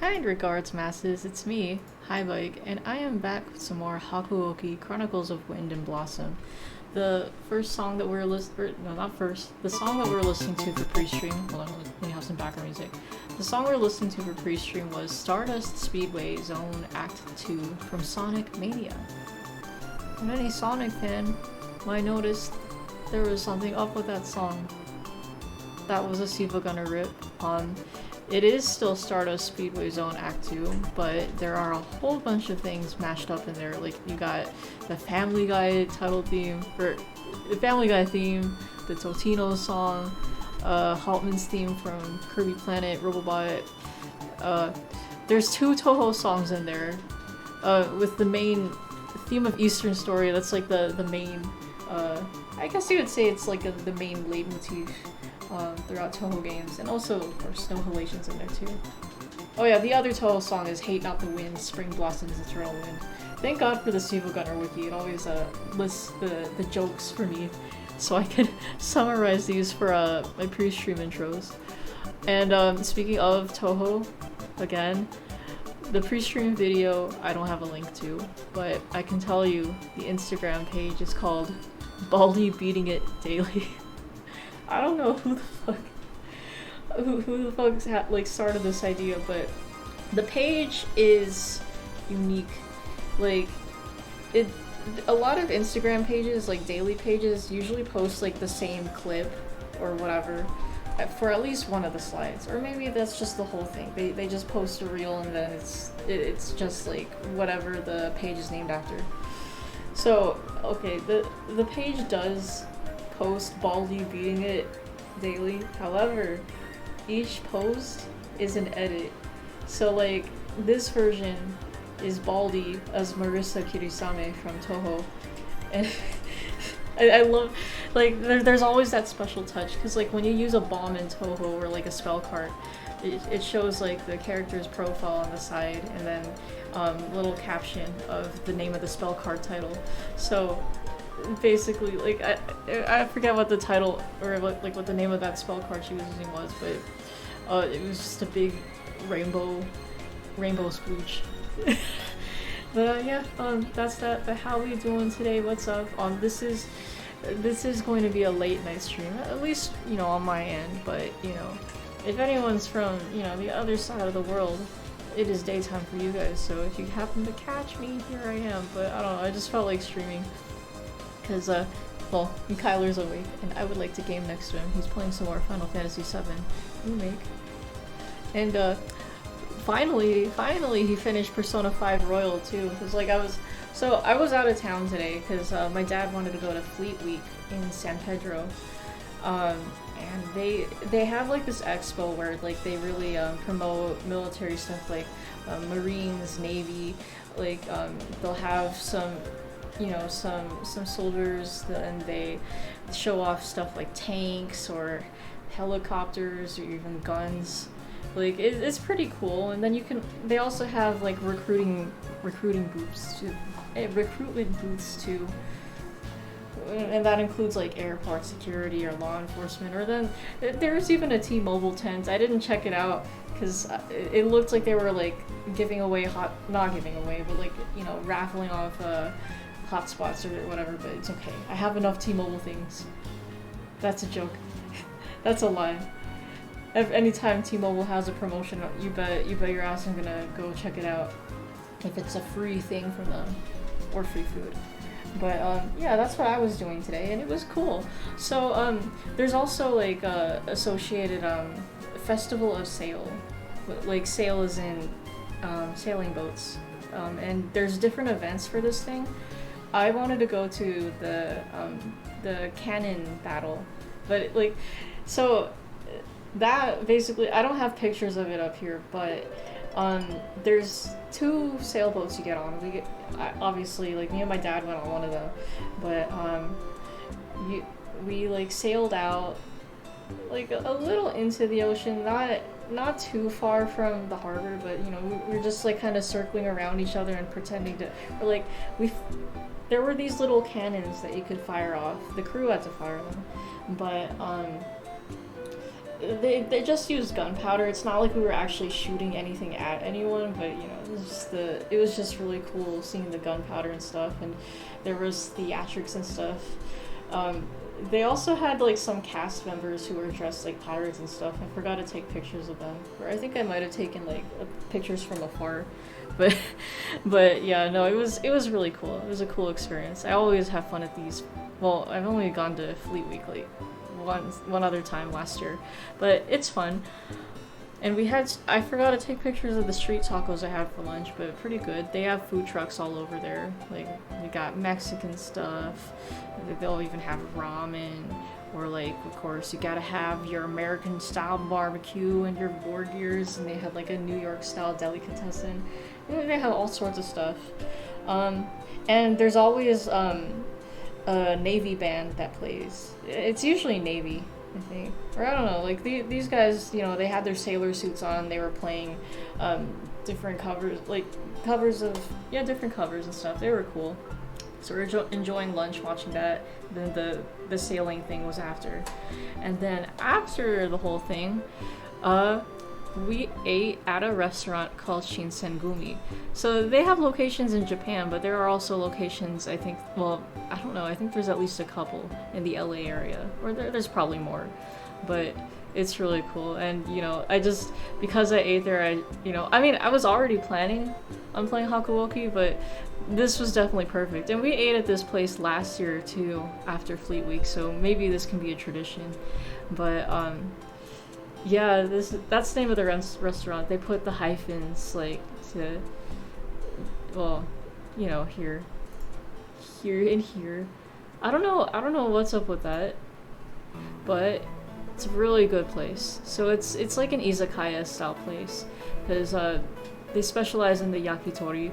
Kind regards, masses. It's me, High Bike, and I am back with some more Hakuoki Chronicles of Wind and Blossom. The first song that we're listening, no, not first. The song that we're listening to for pre-stream. Hold on, let me have some background music. The song we're listening to for pre-stream was Stardust Speedway Zone Act 2 from Sonic Mania. And any Sonic fan might notice there was something up with that song. That was a Siva Gunner rip. It is still Stardust Speedway Zone Act 2, but there are a whole bunch of things mashed up in there. Like, you got the Family Guy title theme, or the Family Guy theme, the Totino song, Haltman's theme from Kirby Planet, Robobot. There's two Toho songs in there, with the main theme of Eastern Story. That's like the main, I guess you would say it's like the main leitmotif throughout Toho games, and also, of course, Snow Halation's in there too. Oh yeah, the other Toho song is Hate Not the Wind, Spring Blossoms Eternal Wind. Thank God for the Siva Gunner wiki, it always lists the jokes for me, so I can summarize these for my pre-stream intros. And speaking of Toho, again, the pre-stream video I don't have a link to, but I can tell you the Instagram page is called Baldy Beating It Daily. I don't know who the fuck like started this idea, but the page is unique. Like, a lot of Instagram pages, like daily pages, usually post like the same clip or whatever for at least one of the slides, or maybe that's just the whole thing. They just post a reel and then it's just like whatever the page is named after. So okay, the page does post Baldy beating it daily. However, each post is an edit. So like this version is Baldy as Marisa Kirisame from Toho, and I love, like, there's always that special touch, because like when you use a bomb in Toho or like a spell card, it shows like the character's profile on the side and then little caption of the name of the spell card title. So basically, like, I forget what the title or what the name of that spell card she was using was, but it was just a big rainbow splooge. But yeah, that's that. But how we doing today? What's up? This is going to be a late night stream, at least, you know, on my end. But you know, if anyone's from, you know, the other side of the world, it is daytime for you guys. So if you happen to catch me, here I am. But I don't know, I just felt like streaming. Because, well, Kyler's awake, and I would like to game next to him. He's playing some more Final Fantasy VII Remake. And, finally, he finished Persona 5 Royal, too. Because, like, I was out of town today, because, my dad wanted to go to Fleet Week in San Pedro. And they have, like, this expo where, like, they really, promote military stuff, like, Marines, Navy, like, they'll have some, you know, some soldiers, and they show off stuff like tanks or helicopters or even guns. Like, it's pretty cool. And then they also have like recruitment booths too, and that includes like airport security or law enforcement. Or then there's even a T-Mobile tent. I didn't check it out because it looked like they were like giving away not giving away, but like, you know, raffling off hotspots or whatever, but it's okay. I have enough T-Mobile things. That's a joke. That's a lie. Anytime T-Mobile has a promotion, you bet your ass I'm gonna go check it out if it's a free thing from them, or free food. But yeah, that's what I was doing today, and it was cool. So there's also like associated Festival of Sail. Like, sail is in sailing boats, and there's different events for this thing. I wanted to go to the cannon battle, but like, so that basically, I don't have pictures of it up here, but there's two sailboats you get on. Obviously, like, me and my dad went on one of them, but we like sailed out like a little into the ocean, not too far from the harbor, but you know, we were just like kind of circling around each other and pretending to, or like there were these little cannons that you could fire off. The crew had to fire them, but they just used gunpowder. It's not like we were actually shooting anything at anyone, but you know, it was just really cool seeing the gunpowder and stuff, and there was theatrics and stuff. They also had like some cast members who were dressed like pirates and stuff. I forgot to take pictures of them, or I think I might have taken like pictures from afar, but but yeah, no, it was really cool. It was a cool experience. I always have fun at these. Well, I've only gone to Fleet Week like one other time last year, but it's fun. And I forgot to take pictures of the street tacos I had for lunch, but pretty good. They have food trucks all over there. Like, we got Mexican stuff. They'll even have ramen. Or like, of course, you gotta have your American style barbecue and your board gears. And they had like a New York style delicatessen. And they have all sorts of stuff. And there's always a Navy band that plays. It's usually Navy, I think. Or I don't know, like these guys, you know, they had their sailor suits on, they were playing different covers, like different covers and stuff. They were cool. So we were enjoying lunch, watching that. Then the sailing thing was after. And then after the whole thing, we ate at a restaurant called Shin-Sen-Gumi. So they have locations in Japan, but there are also locations, I think, well, I don't know, I think there's at least a couple in the LA area, or there's probably more, but it's really cool. And you know, because I ate there, I was already planning on playing Hakuoki, but this was definitely perfect. And we ate at this place last year too, after Fleet Week, so maybe this can be a tradition. But yeah, that's the name of the restaurant. They put the hyphens like to, well, you know, here and here. I don't know what's up with that, but it's a really good place. So it's like an izakaya style place, because they specialize in the yakitori.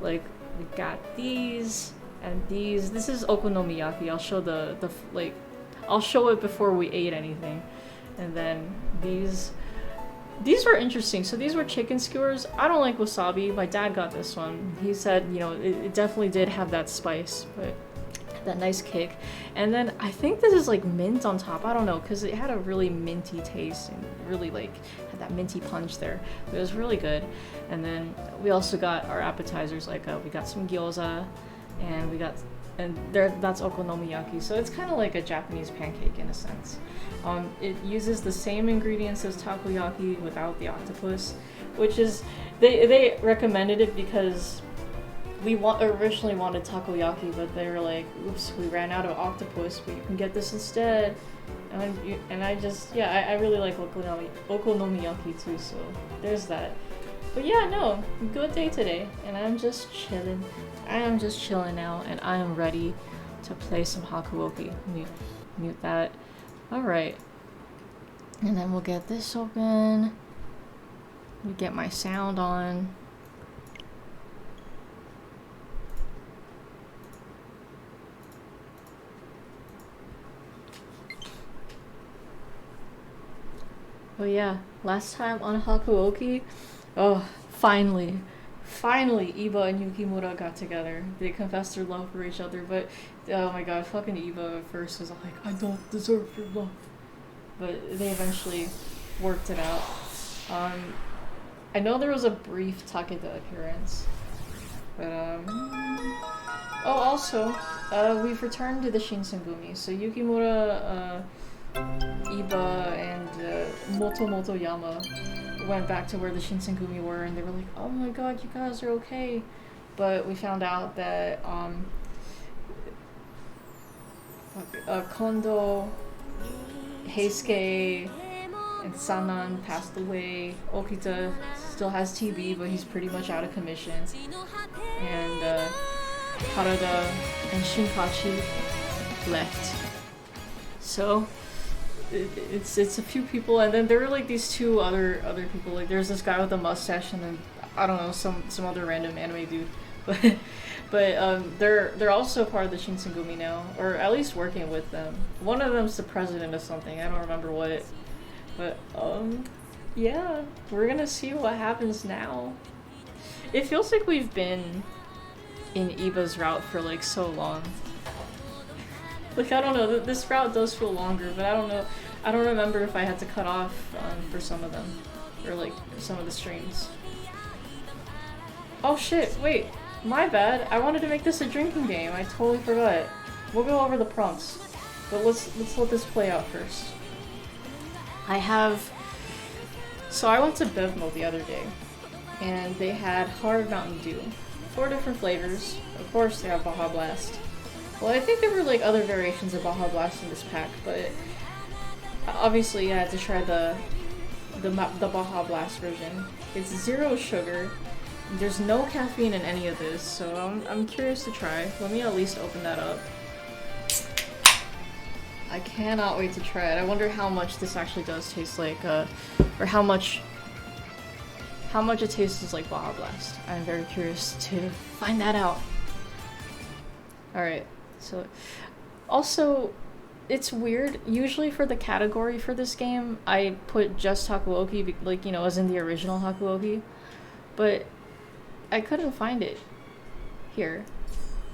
Like we got these and these. This is okonomiyaki. I'll show I'll show it before we ate anything. And then these were interesting. So these were chicken skewers. I don't like wasabi. My dad got this one. He said, you know, it definitely did have that spice, but that nice kick. And then I think this is like mint on top. I don't know, because it had a really minty taste and really like had that minty punch there. But it was really good. And then we also got our appetizers. Like we got some gyoza, and that's okonomiyaki. So it's kind of like a Japanese pancake in a sense. It uses the same ingredients as takoyaki without the octopus, which is they recommended it because we originally wanted takoyaki, but they were like, oops, we ran out of octopus, but you can get this instead. And I really like okonomiyaki too, so there's that. But yeah, no, good day today, and I'm just chilling. I am just chilling now, and I am ready to play some Hakuoki. Mute that. Alright. And then we'll get this open. We get my sound on. Oh yeah, last time on Hakuoki, oh, finally, Iba and Yukimura got together. They confessed their love for each other, but oh my god, fucking Iba at first was like, I don't deserve your love. But they eventually worked it out. I know there was a brief Takeda appearance, but oh, also, we've returned to the Shin-Sen-Gumi. So Yukimura, Iba, and Moto Yama went back to where the Shin-Sen-Gumi were, and they were like, oh my god, you guys are okay. But we found out that Kondo, Heisuke, and Sanan passed away. Okita still has TB, but he's pretty much out of commission. And Harada and Shinkachi left. So it's a few people, and then there were like these two other people. Like there's this guy with a mustache, and then I don't know, some other random anime dude. But they're also part of the Shin-Sen-Gumi now, or at least working with them. One of them's the president of something. I don't remember what. But yeah, we're gonna see what happens now. It feels like we've been in Iba's route for like so long. Like I don't know, this route does feel longer, but I don't know. I don't remember if I had to cut off for some of them, or like some of the streams. Oh shit, wait, my bad. I wanted to make this a drinking game. I totally forgot. We'll go over the prompts, but let's let this play out first. So I went to Bevmo the other day, and they had hard Mountain Dew. 4 different flavors. Of course they have Baja Blast. Well, I think there were like other variations of Baja Blast in this pack, but obviously I had to try the Baja Blast version. It's 0 sugar. There's no caffeine in any of this, so I'm curious to try. Let me at least open that up. I cannot wait to try it. I wonder how much this actually does taste like, or how much it tastes like Baja Blast. I'm very curious to find that out. Alright, so also, it's weird. Usually for the category for this game, I put just Hakuoki, like, you know, as in the original Hakuoki, but I couldn't find it here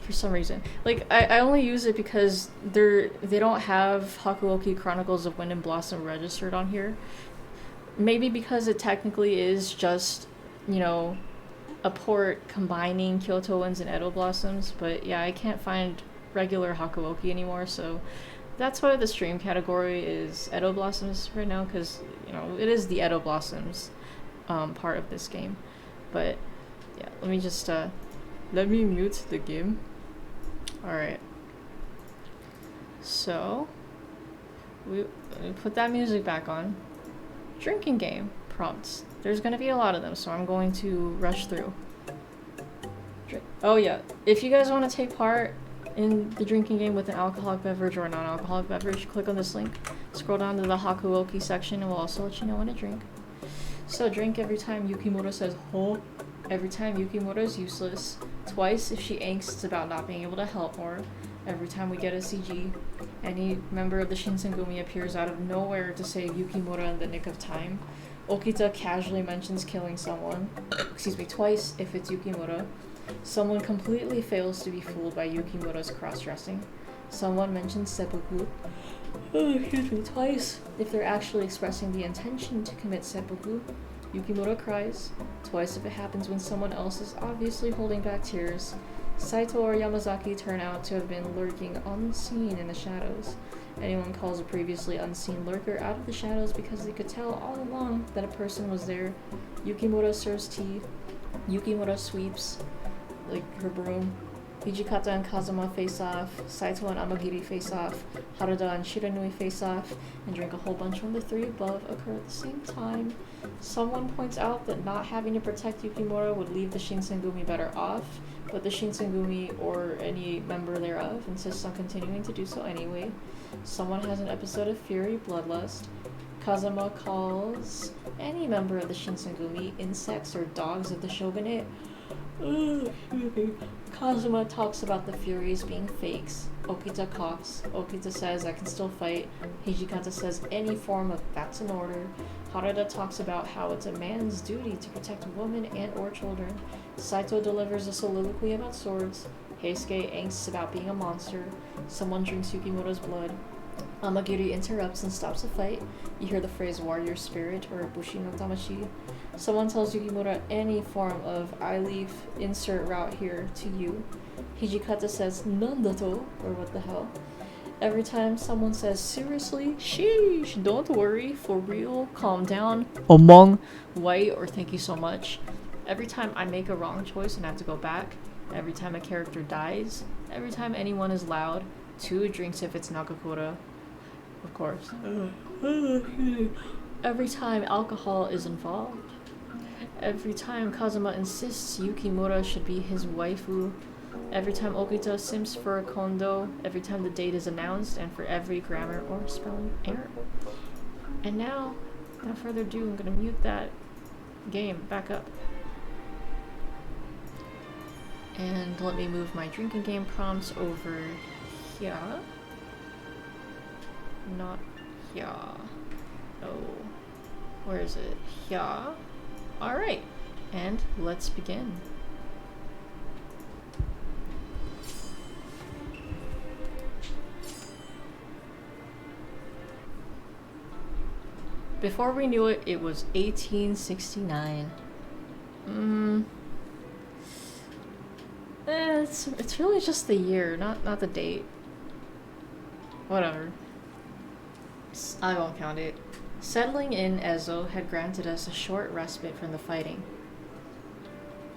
for some reason. Like, I only use it because they don't have Hakuoki Chronicles of Wind and Blossom registered on here. Maybe because it technically is just, you know, a port combining Kyoto Winds and Edo Blossoms, but yeah, I can't find regular Hakuoki anymore, so that's why the stream category is Edo Blossoms right now, because, you know, it is the Edo Blossoms part of this game. But yeah, let me just let me mute the game. Alright, so we put that music back on. Drinking game prompts. There's gonna be a lot of them, so I'm going to rush through. Oh yeah, if you guys want to take part in the drinking game with an alcoholic beverage or a non-alcoholic beverage, click on this link, scroll down to the Hakuoki section, and we'll also let you know when to drink. So drink every time Yukimura says ho, every time Yukimura is useless, twice if she angsts about not being able to help more, every time we get a CG, any member of the Shin-Sen-Gumi appears out of nowhere to save Yukimura in the nick of time, Okita casually mentions killing someone, twice if it's Yukimura, someone completely fails to be fooled by Yukimura's cross-dressing, someone mentions seppuku, twice if they're actually expressing the intention to commit seppuku, Yukimura cries, twice if it happens when someone else is obviously holding back tears, Saito or Yamazaki turn out to have been lurking unseen in the shadows. Anyone calls a previously unseen lurker out of the shadows because they could tell all along that a person was there. Yukimura serves tea. Yukimura sweeps, like her broom. Hijikata and Kazuma face off. Saito and Amagiri face off. Harada and Shiranui face off. And drink a whole bunch when the 3 above occur at the same time. Someone points out that not having to protect Yukimura would leave the Shin-Sen-Gumi better off, but the Shin-Sen-Gumi or any member thereof insists on continuing to do so anyway. Someone has an episode of Fury Bloodlust. Kazuma calls any member of the Shin-Sen-Gumi insects or dogs of the shogunate. Kazuma talks about the Furies being fakes. Okita coughs. Okita says, I can still fight. Hijikata says any form of that's in order. Harada talks about how it's a man's duty to protect women and or children. Saito delivers a soliloquy about swords. Heisuke angsts about being a monster. Someone drinks Yukimura's blood. Amagiri interrupts and stops the fight. You hear the phrase warrior spirit or bushi no tamashi. Someone tells Yukimura any form of I leave insert route here to you. Hijikata says nandato or what the hell. Every time someone says seriously, sheesh, don't worry, for real, calm down, among white or thank you so much. Every time I make a wrong choice and have to go back. Every time a character dies. Every time anyone is loud. 2 drinks if it's Nagakura. Of course. Every time alcohol is involved. Every time Kazuma insists Yukimura should be his waifu. Every time Okita simps for a kondo. Every time the date is announced. And for every grammar or spelling error. And now, without further ado, I'm gonna mute that game back up. And let me move my drinking game prompts over here. Not here. Oh. Where is it? Here. Alright. And let's begin. Before we knew it, it was 1869. It's really just the year, not the date. Whatever. I won't count it. Settling in Ezo had granted us a short respite from the fighting.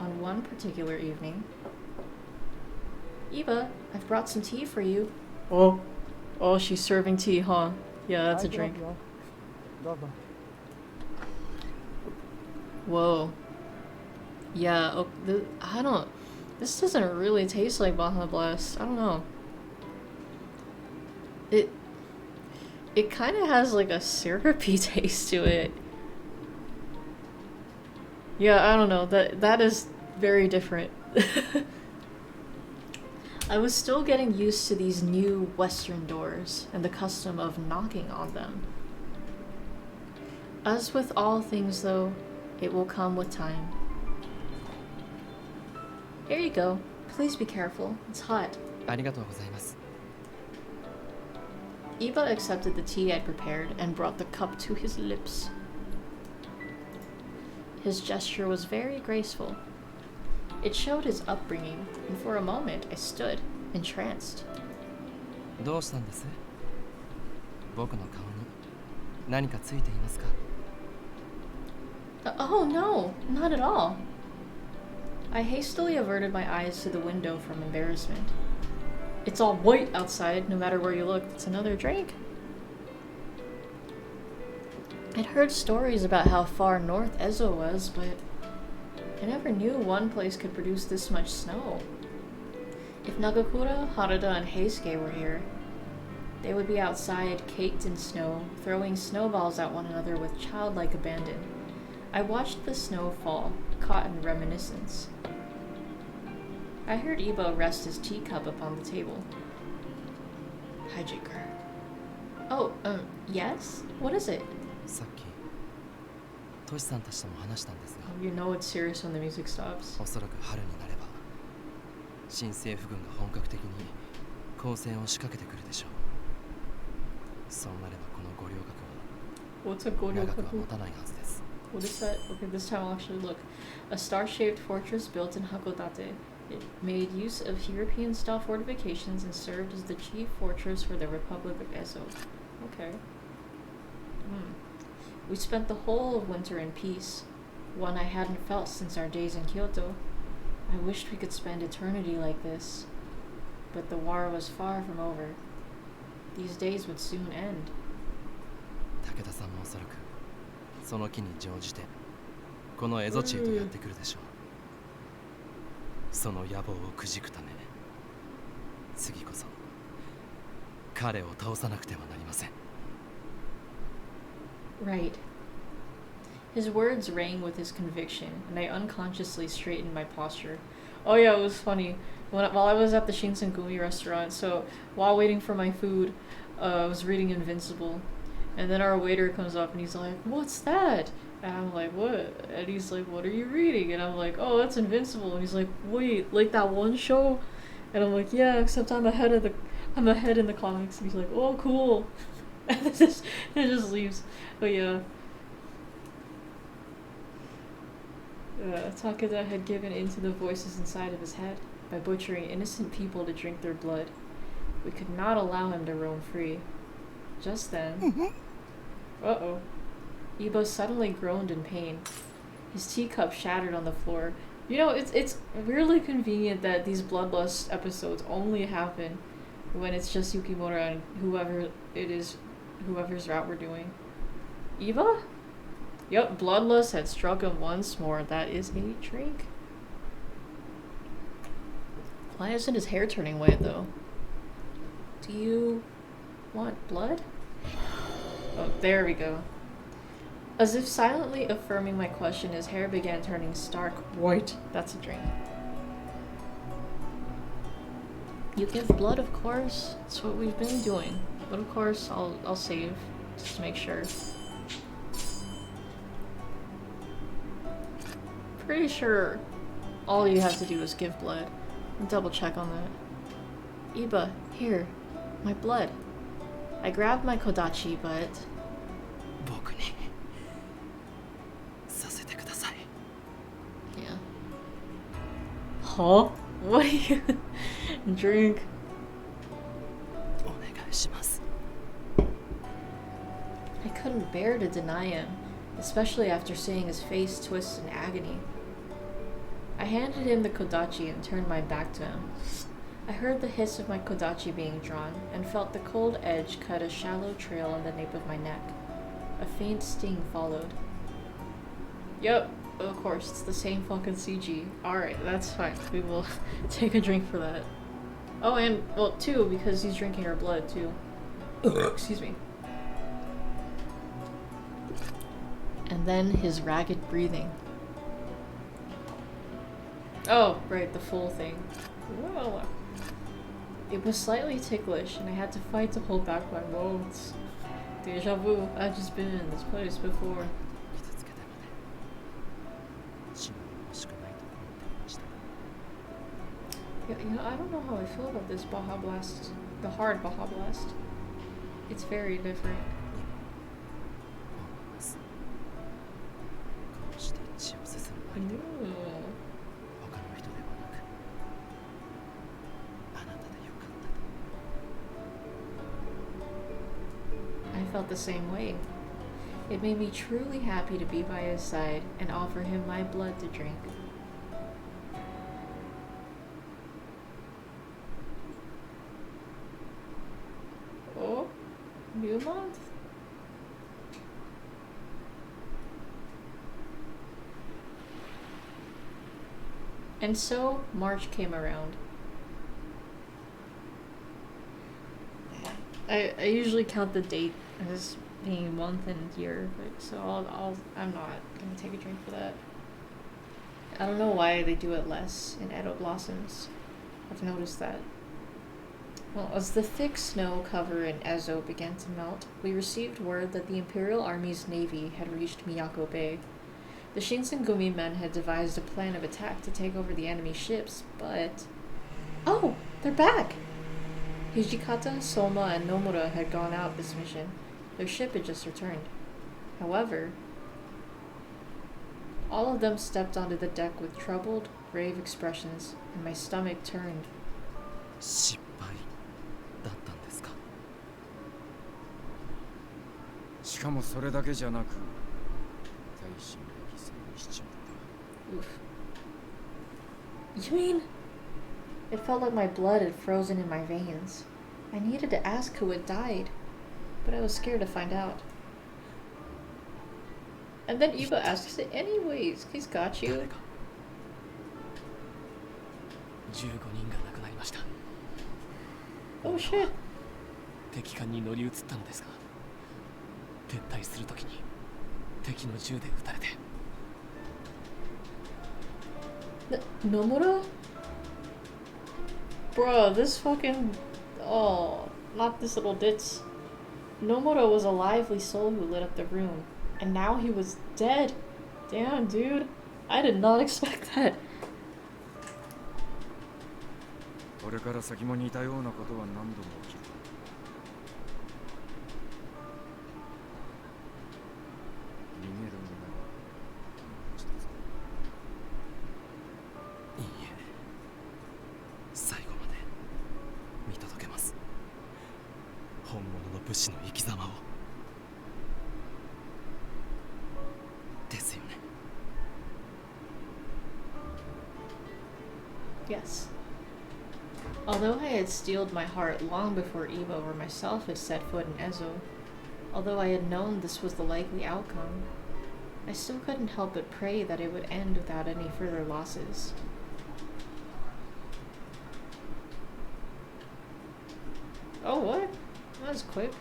On one particular evening... Iba, I've brought some tea for you. Oh. Oh, she's serving tea, huh? Yeah, that's a drink. Whoa. Yeah, oh, I don't... This doesn't really taste like Baja Blast. I don't know. It kind of has like a syrupy taste to it. Yeah, I don't know. That is very different. I was still getting used to these new Western doors and the custom of knocking on them. As with all things though, it will come with time. Here you go. Please be careful. It's hot. Iba accepted the tea I'd prepared and brought the cup to his lips. His gesture was very graceful. It showed his upbringing, and for a moment I stood, entranced. Oh no, not at all. I hastily averted my eyes to the window from embarrassment. It's all white outside, no matter where you look. It's another drink. I'd heard stories about how far north Ezo was, but I never knew one place could produce this much snow. If Nagakura, Harada, and Heisuke were here, they would be outside, caked in snow, throwing snowballs at one another with childlike abandon. I watched the snow fall, caught in reminiscence. I heard Iba rest his teacup upon the table. Hijaker. Oh, yes? What is it? Oh, you know it's serious when the music stops. What's a goryokaku? What is that? Okay, this time I'll actually look. A star-shaped fortress built in Hakodate. It made use of European-style fortifications and served as the chief fortress for the Republic of Ezo. Okay. We spent the whole of winter in peace, one I hadn't felt since our days in Kyoto. I wished we could spend eternity like this, but the war was far from over. These days would soon end. Right. His words rang with his conviction, and I unconsciously straightened my posture. Oh yeah, it was funny. While I was at the Shin-Sen-Gumi restaurant, so while waiting for my food, I was reading Invincible. And then our waiter comes up and he's like, "What's that?" And I'm like, "What?" And he's like, "What are you reading?" And I'm like, "Oh, that's Invincible." And he's like, "Wait, like that one show?" And I'm like, "Yeah, except I'm ahead in the comics." And he's like, "Oh, cool." And it just leaves. But yeah. Takeda had given in to the voices inside of his head by butchering innocent people to drink their blood. We could not allow him to roam free. Just then... Uh-oh. Iba suddenly groaned in pain. His teacup shattered on the floor. You know, it's weirdly convenient that these bloodlust episodes only happen when it's just Yukimura and whoever it is, whoever's route we're doing. Iba? Yup, bloodlust had struck him once more. That is a drink. Why isn't his hair turning white, though? Do you want blood? Oh, there we go. As if silently affirming my question, his hair began turning stark white. That's a drink. You give blood, of course. That's what we've been doing. But of course, I'll save just to make sure. Pretty sure all you have to do is give blood. Double check on that. Iba, here, my blood. I grabbed my kodachi, but... Huh? What do you drink? I couldn't bear to deny him, especially after seeing his face twist in agony. I handed him the kodachi and turned my back to him. I heard the hiss of my kodachi being drawn and felt the cold edge cut a shallow trail on the nape of my neck. A faint sting followed. Yep, of course, it's the same fucking CG. Alright, that's fine. We will take a drink for that. Oh, and, well, two, because he's drinking our blood, too. Excuse me. And then his ragged breathing. Oh, right, the full thing. Whoa. It was slightly ticklish, and I had to fight to hold back my moans. Deja vu, I've just been in this place before. Yeah, you know, I don't know how I feel about this Baja Blast. The hard Baja Blast. It's very different. Ooh. I felt the same way. It made me truly happy to be by his side and offer him my blood to drink. Oh, new month? And so, March came around. I usually count the date as being month and year, but so I'm not gonna take a drink for that. I don't know why they do it less in Edo Blossoms. I've noticed that. Well, as the thick snow cover in Ezo began to melt, we received word that the Imperial Army's navy had reached Miyako Bay. The Shin-Sen-Gumi men had devised a plan of attack to take over the enemy ships, but... Oh! They're back! Hijikata, Soma, and Nomura had gone out this mission. Their ship had just returned. However, all of them stepped onto the deck with troubled, grave expressions, and my stomach turned. 失敗だったんですか。しかもそれだけじゃなく、大臣が犠牲にしちまった。 You mean? It felt like my blood had frozen in my veins. I needed to ask who had died, but I was scared to find out. And then Iba asks it anyways. He's got you. 15人が亡くなりました。 Oh shit. 敵艦に乗り移ったのですが、撤退するときに敵の銃で撃たれて。Nomura? Bruh, this fucking... Oh, not this little ditz. Nomura was a lively soul who lit up the room, and now he was dead. Damn, dude. I did not expect that. これから先も似たようなことは何度も起きる。逃げるのなら一つ。いいえ、最後まで見届けます。本物の武士の生き様を。ですよね。Yes. Although I had steeled my heart long before Iba or myself had set foot in Ezo, although I had known this was the likely outcome, I still couldn't help but pray that it would end without any further losses. Oh, what? That was quick.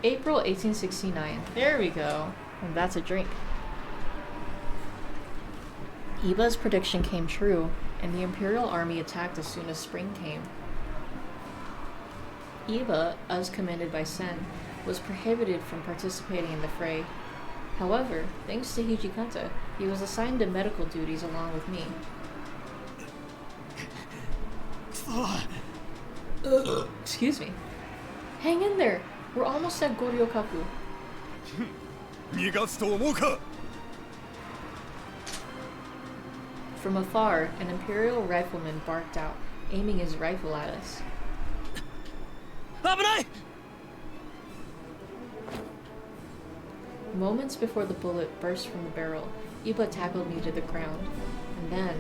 April 1869. There we go. And that's a drink. Iba's prediction came true, and the Imperial Army attacked as soon as spring came. Iba, as commanded by Sen, was prohibited from participating in the fray. However, thanks to Hijikata, he was assigned to medical duties along with me. Excuse me. Hang in there! We're almost at Goryokaku. 逃がすと思うか。 From afar, an Imperial rifleman barked out, aiming his rifle at us. 危ない。 Moments before the bullet burst from the barrel, Iba tackled me to the ground. And then,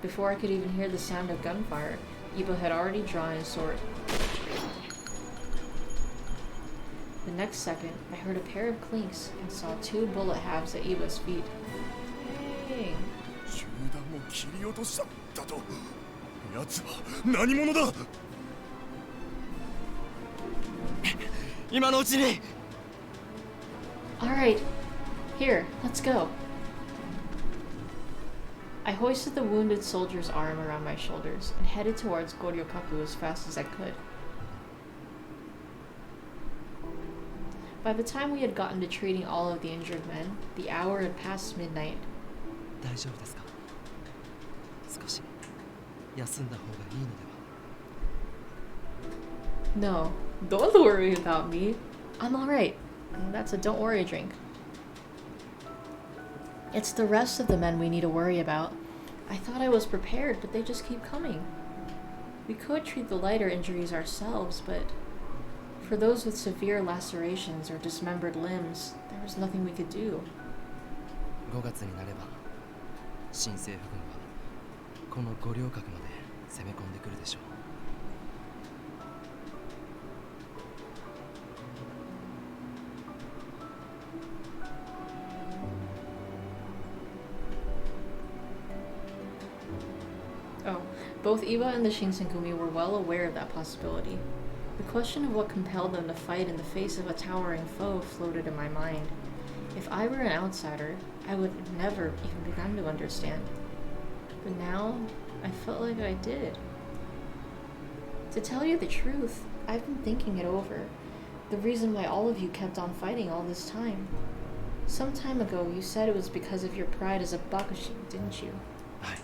before I could even hear the sound of gunfire, Iba had already drawn his sword. The next second, I heard a pair of clinks and saw 2 bullet halves at Iba's feet. Dang. 銃弾を切り落としただと。奴は何者だ。今のうちに。 Alright, here, let's go. I hoisted the wounded soldier's arm around my shoulders and headed towards Goryokaku as fast as I could. By the time we had gotten to treating all of the injured men, the hour had passed midnight. 大丈夫ですか。少し休んだ方がいいのでは。 No, don't worry about me. I'm alright. That's a don't worry drink. It's the rest of the men we need to worry about. I thought I was prepared, but they just keep coming. We could treat the lighter injuries ourselves, but for those with severe lacerations or dismembered limbs, there was nothing we could do. 5月になれば新政府軍はこの五稜郭まで攻め込んでくるでしょう。 Oh, both Iba and the Shin-Sen-Gumi were well aware of that possibility. The question of what compelled them to fight in the face of a towering foe floated in my mind. If I were an outsider, I would have never even begun to understand. But now, I felt like I did. To tell you the truth, I've been thinking it over. The reason why all of you kept on fighting all this time. Some time ago, you said it was because of your pride as a Bakushi, didn't you? はい。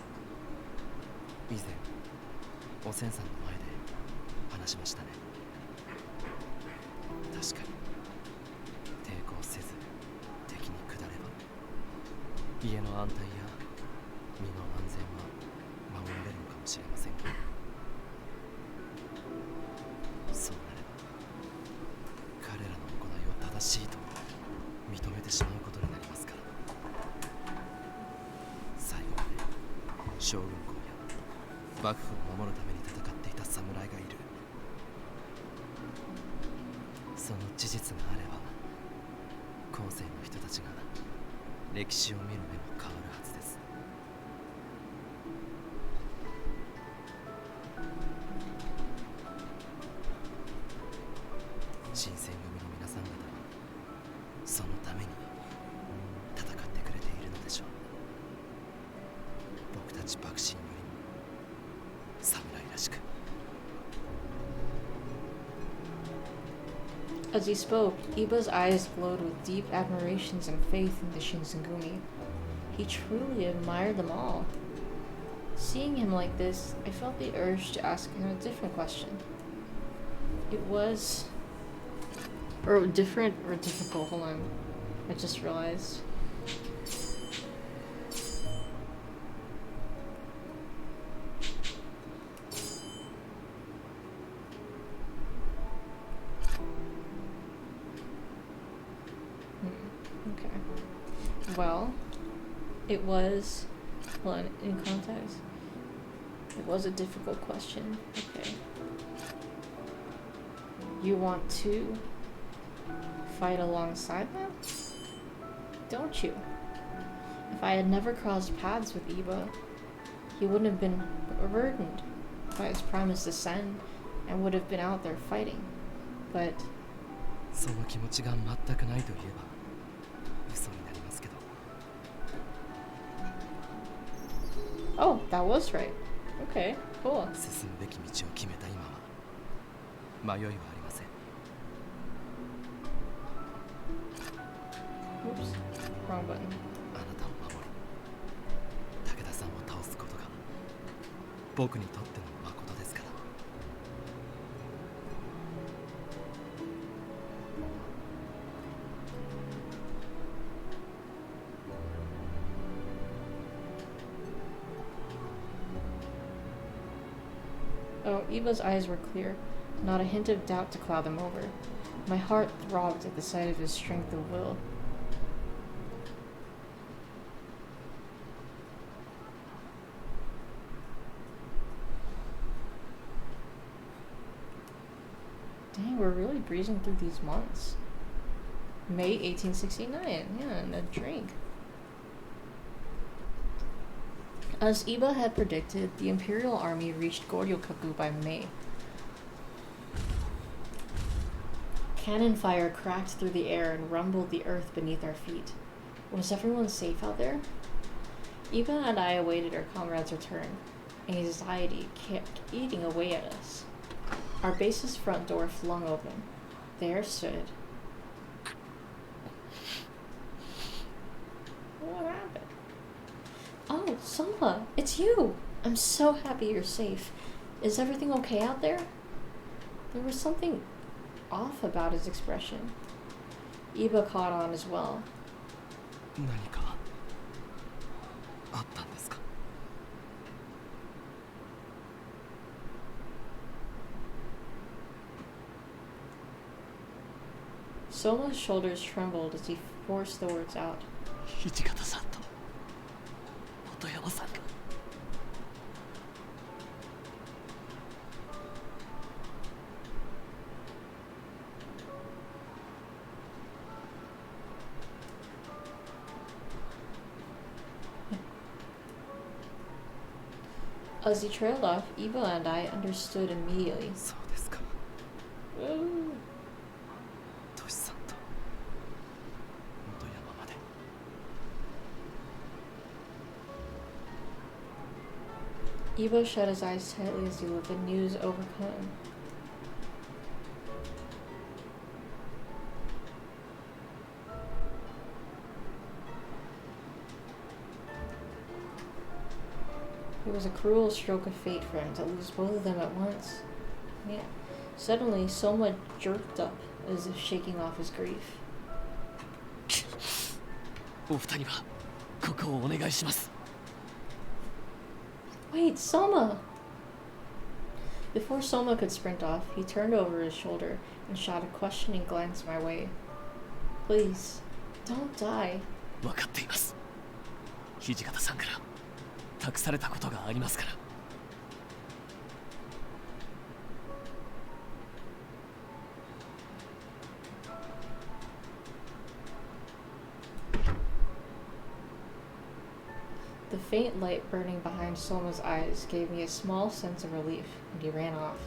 以前おせんさんの前で話しましたね。確かに抵抗せず敵に下れば家の安泰や身の安全は守られるのかもしれませんが、そうなれば彼らの行いを正しいと認めてしまうことになりますから。最後まで将軍公や幕府を守るために戦っていた侍がいる。その事実があれば後世の人たちが歴史を見る目も変わるはずです。新選組の皆さん方はそのために戦ってくれているのでしょう。僕たち幕臣よりも侍らしく。 As he spoke, Iba's eyes glowed with deep admirations and faith in the Shin-Sen-Gumi. He truly admired them all. Seeing him like this, I felt the urge to ask him a different question. It was... Or different or difficult, hold on. I just realized. Okay. Well, it was, hold on, in context, it was a difficult question. Okay. You want to fight alongside them? Don't you? If I had never crossed paths with Iba, he wouldn't have been burdened by his promise to send and would have been out there fighting. But その気持ちが全くないと言えば嘘になりますけど。 oh, that was right. Okay, cool. 進むべき道を決めた今は迷いはありません。 Oops, wrong button. あなたを守り武田さんを倒すことが僕にとっての誠ですから。Oh, Eva's eyes were clear, not a hint of doubt to cloud them over. My heart throbbed at the sight of his strength of will. Dang, we're really breezing through these months. May 1869, yeah, and a drink. As Iba had predicted, the Imperial Army reached Goryokaku by May. Cannon fire cracked through the air and rumbled the earth beneath our feet. Was everyone safe out there? Iba and I awaited our comrade's return. Anxiety kept eating away at us. Our base's front door flung open. There stood... What happened? Oh, Soma, it's you! I'm so happy you're safe. Is everything okay out there? There was something off about his expression. Iba caught on as well. 何かあったんですか? Soma's shoulders trembled as he forced the words out. 土方さんと本山さんが As he trailed off, Iba and I understood immediately. そうですか Ooh. トシさんと本山まで Iba shut his eyes tightly as he let the news overcome him. It was a cruel stroke of fate for him to lose both of them at once. Yeah. Suddenly, Soma jerked up as if shaking off his grief. お二人はここをお願いします Wait, Soma! Before Soma could sprint off, he turned over his shoulder and shot a questioning glance my way. Please, don't die. 分かっています土方さんから託されたことがありますから The faint light burning behind Soma's eyes gave me a small sense of relief, and he ran off.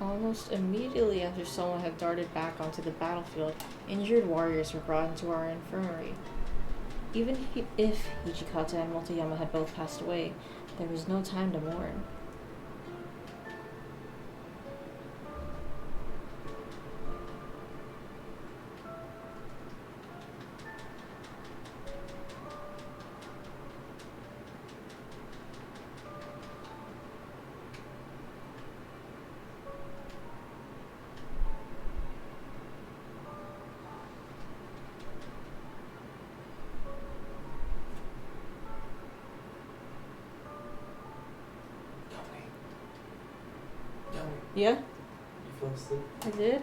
Almost immediately after Soma had darted back onto the battlefield, injured warriors were brought into our infirmary. Even if Hijikata and Motoyama had both passed away, there was no time to mourn. Yeah? You fell asleep? I did?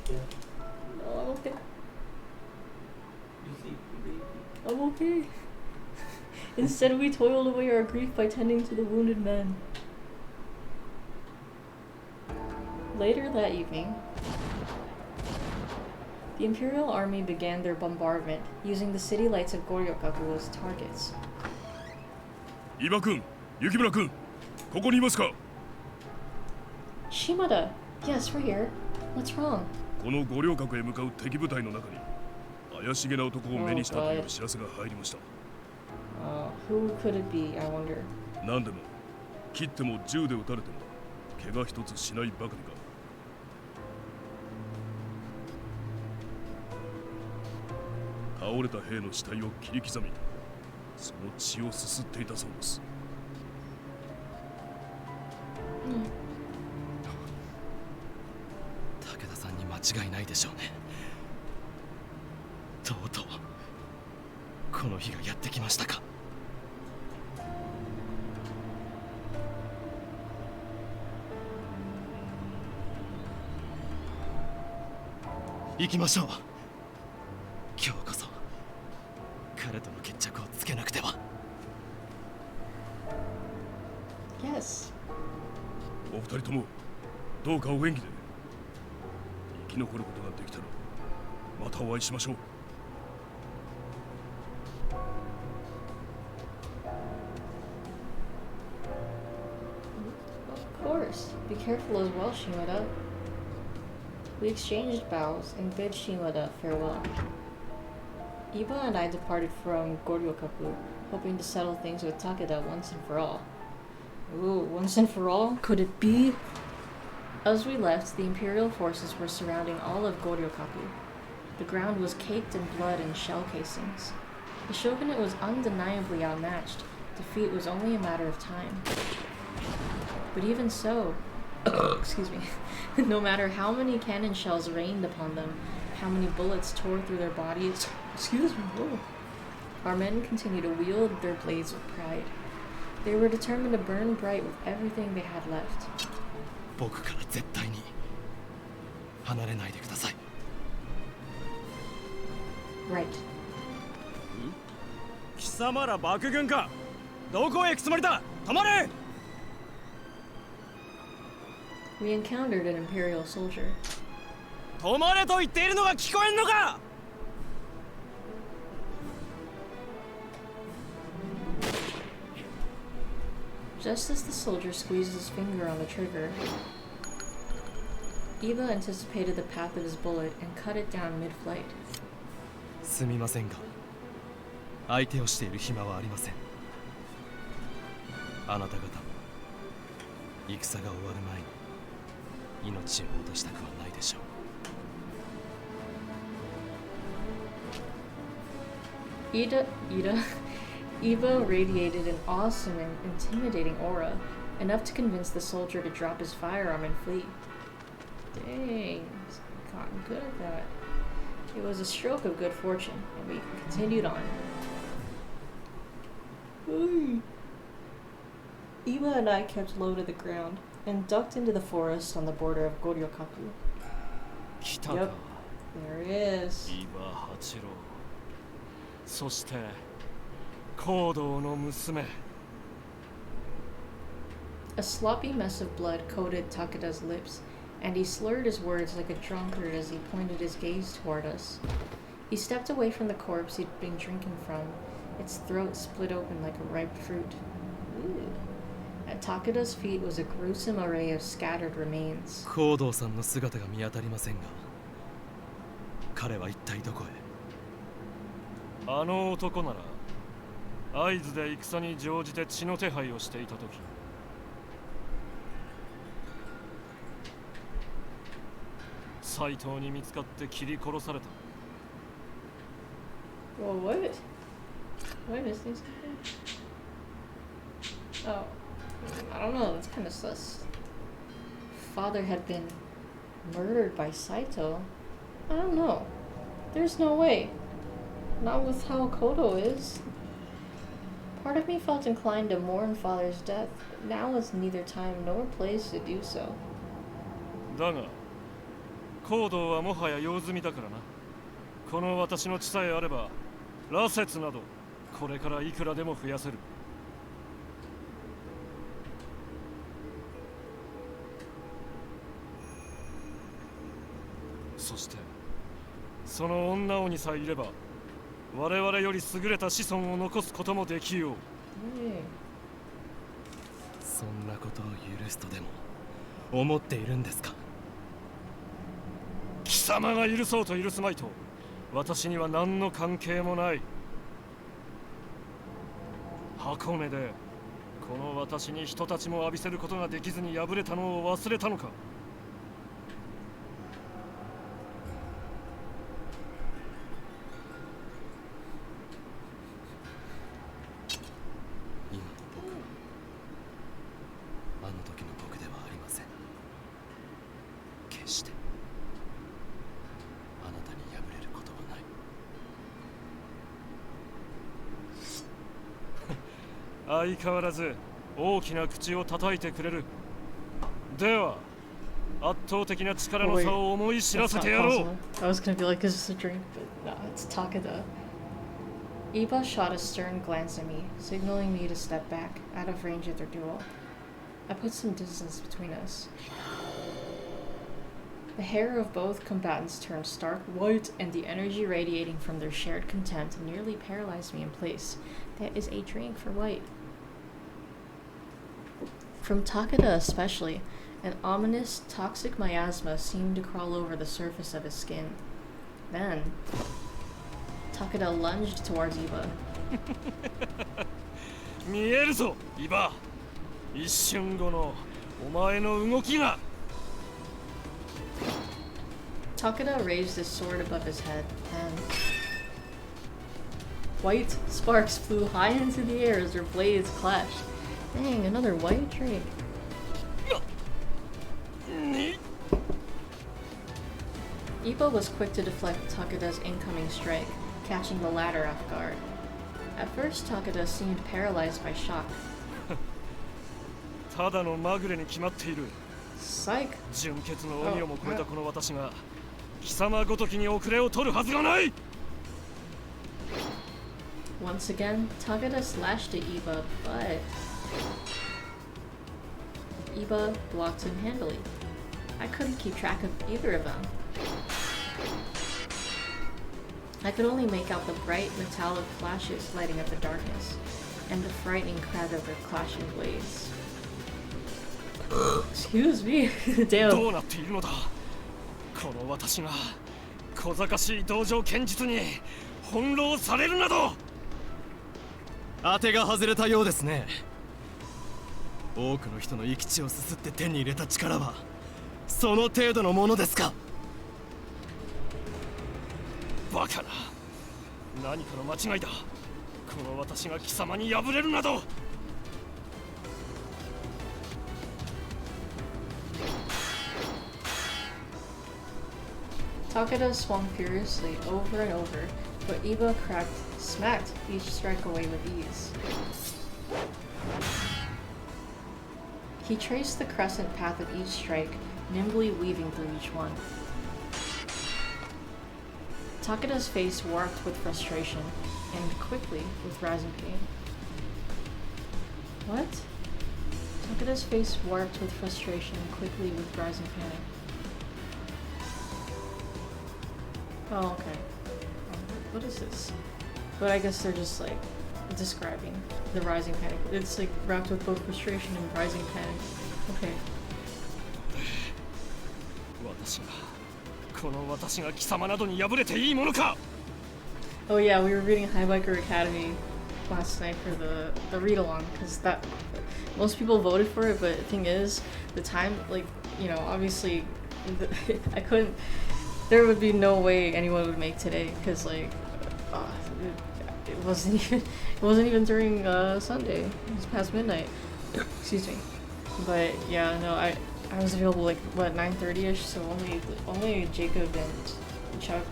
Yeah. No, I'm okay. You sleep, baby. I'm okay. Instead, we toiled away our grief by tending to the wounded men. Later that evening, the Imperial Army began their bombardment, using the city lights of Goryokaku as targets. 伊庭君、雪村君、ここにいますか? Shimada! Yes, we're here. What's wrong? この五稜郭へ向かう敵部隊の中に怪しげな男を目にしたという知らせが入りました。Who could it be, I wonder? 何でも切っても銃で撃たれても怪我一つしないばかりか。倒れた兵の死体を切り刻み、その血をすすっていたそうです。武田さんに間違いないでしょうね。とうとうこの日がやってきましたか。行きましょう。今日こそ彼との決着をつけなくては。 Yes. お二人ともどうかお元気で。生き残ることができたらまたお会いしましょう。Of course. Be careful as well, Shimada. We exchanged bows and bid Shimada farewell. Iba and I departed from Goryokaku, hoping to settle things with Takeda once and for all. Ooh, once and for all? Could it be? As we left, the Imperial forces were surrounding all of Goryokaku. The ground was caked in blood and shell casings. The shogunate was undeniably outmatched. Defeat was only a matter of time. But even so, excuse me, no matter how many cannon shells rained upon them, how many bullets tore through their bodies, excuse me, whoa, our men continued to wield their blades with pride. They were determined to burn bright with everything they had left. 僕から絶対に離れないでください。 Right. 貴様ら幕軍か。どこへ行くつもりだ。止まれ。 We encountered an Imperial soldier. 止まれと言っているのが聞こえんのか。 Just as the soldier squeezed his finger on the trigger, Eva anticipated the path of his bullet and cut it down mid-flight. すみませんが、相手をしている暇はありません。あなた方も戦が終わる前に命を落としたくはないでしょう。Eva radiated an awesome and intimidating aura, enough to convince the soldier to drop his firearm and flee. Dang, he's gotten good at that. It was a stroke of good fortune, and we continued on. Eva and I kept low to the ground and ducked into the forest on the border of Goryokaku. 来たか。 Yep, there he is. 今八郎。そして行動の娘。 A sloppy mess of blood coated Takeda's lips, and he slurred his words like a drunkard as he pointed his gaze toward us. He stepped away from the corpse he'd been drinking from, its throat split open like a ripe fruit. Ooh. At Takeda's feet was a gruesome array of scattered remains. 行動さんの姿が見当たりませんが、彼は一体どこへ。あの男なら会津で戦に乗じて血の手配をしていた時、斎藤に見つかって切り殺された。 Whoa, what? What is this? Oh, I don't know. That's kind of sus. Father had been murdered by Saito. I don't know. There's no way. Not with how Kodo is. Part of me felt inclined to mourn father's death, but now is neither time nor place to do so. だが行動はもはや用済みだからな。この私の血さえあれば羅刹などこれからいくらでも増やせる。そしてその女王にさえいれば我々より優れた子孫を残すこともできよう。そんなことを許すとでも思っているんですか。貴様が許そうと許すまいと私には何の関係もない。箱根でこの私に人たちも浴びせることができずに敗れたのを忘れたのか。今の僕はあの時の僕ではありません。決してあなたに敗れることはない。相変わらず大きな口を叩いてくれる。では圧倒的な力の差を思い知ら That's せ not てやろう。 possible. I was gonna be like, is this a drink? But no, it's Takeda. Iba shot a stern glance at me, signaling me to step back, out of range of their duel. I put some distance between us. The hair of both combatants turned stark white, and the energy radiating from their shared contempt nearly paralyzed me in place. That is a drink for white. From Takeda especially, an ominous, toxic miasma seemed to crawl over the surface of his skin. Then, Takeda lunged towards Iba. 見えるぞ、イバ。一瞬後のお前の動きが。 Takeda raised his sword above his head, and white sparks flew high into the air as their blades clashed. Dang, another white drink. Iba was quick to deflect Takeda's incoming strike, catching the latter off guard. At first, Takeda seemed paralyzed by shock. ただのまぐれに決まっている。 Psych! 純潔の鬼をも超えたこの私が貴様ごときに遅れを取るはずがない。 Once again, Takeda slashed at Iba, but Iba blocked him handily. I couldn't keep track of either of them. I could only make out the bright metallic flashes lighting up the darkness, and the frightening crack of their clashing blades. Excuse me. ど Damn. うなっているのだ。この私が小賢しい道場剣術に翻弄されるなど。 当てが外れたようですね。多くの人の生き血をすすって手に入れた力はその程度のものですか。バカな。何かの間違いだ。この私が貴様に敗れるなど。 Takeda swung furiously over and over, but Iba smacked each strike away with ease. He traced the crescent path of each strike, nimbly weaving through each one. Takeda's face warped with frustration, and quickly with rising pain. What? Takeda's face warped with frustration, and quickly with rising pain. Oh, okay. What is this? But I guess they're just like describing the rising panic. It's like wrapped with both frustration and rising panic. Okay. この私が貴様などに敗れていいものか。 Oh yeah, we were reading High Biker Academy last night for the read along because that most people voted for it, but the thing is, the time, like, you know, obviously I couldn't. There would be no way anyone would make today because like it wasn't even during Sunday. It was past midnight. Excuse me. But yeah, no, I was available like what 9:30ish, so only Jacob and Chuck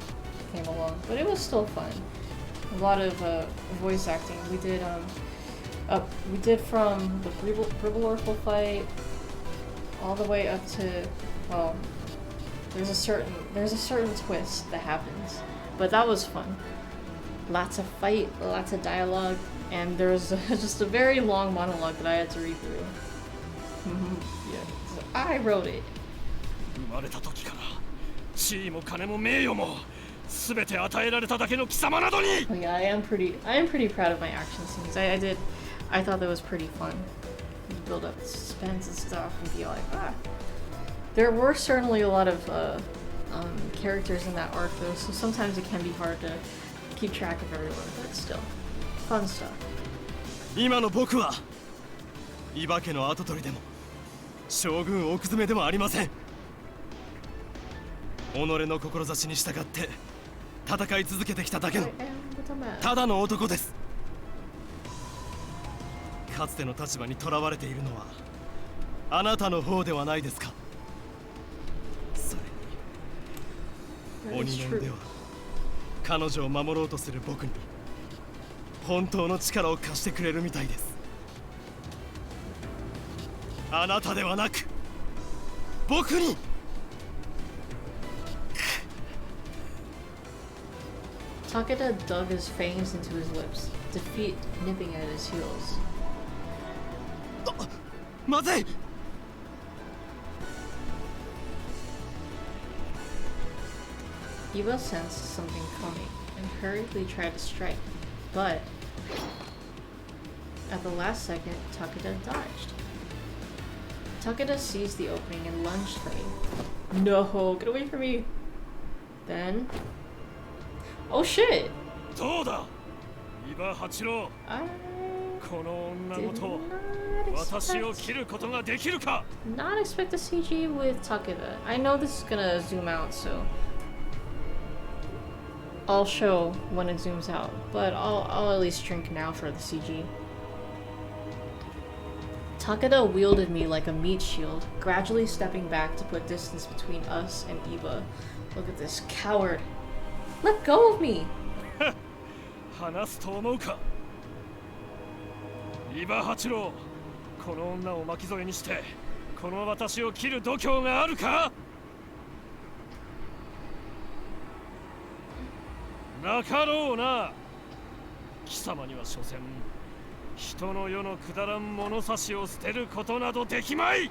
came along. But it was still fun. A lot of voice acting. We did from the Bribbleorful fight all the way up to, well, there's a certain twist that happens, but that was fun. Lots of fight, lots of dialogue, and there was just a very long monologue that I had to read through. Yeah, so I wrote it. 生まれた時から地位も金も名誉も全て与えられただけの貴様などに。 Oh, yeah, I am pretty proud of my action scenes. I thought that was pretty fun. You build up suspense and stuff and be like, ah. There were certainly a lot of characters in that arc though, so sometimes it can be hard to keep track of everyone, but still, fun stuff. 今の僕は伊庭家の跡取りでも将軍奥詰めでもありません。己の志に従って戦い続けてきただけのただの男です。かつての立場にとらわれているのはあなたの方ではないですか。それに鬼の腕は彼女を守ろうとする僕に本当の力を貸してくれるみたいです。あなたではなく僕に Takeda dug his fangs into his lips, defeat nipping at his heels. まずい Iba sensed something coming and hurriedly tried to strike, but at the last second, Takeda dodged. Takeda seized the opening and lunged for me. No, get away from me! Then... Oh shit! どうだ伊庭八郎 I この女ご did と not 私を expect, 切ることができるか not expect a CG with Takeda. I know this is gonna zoom out, so I'll show when it zooms out, but I'll at least drink now for the CG. Takeda wielded me like a meat shield, gradually stepping back to put distance between us and Iba. Look at this coward. Let go of me! 話すと思うか伊庭八郎この女を巻き添えにしてこの私を切る度胸があるかなかろうな貴様には所詮人の世のくだらん物差しを捨てることなどできまい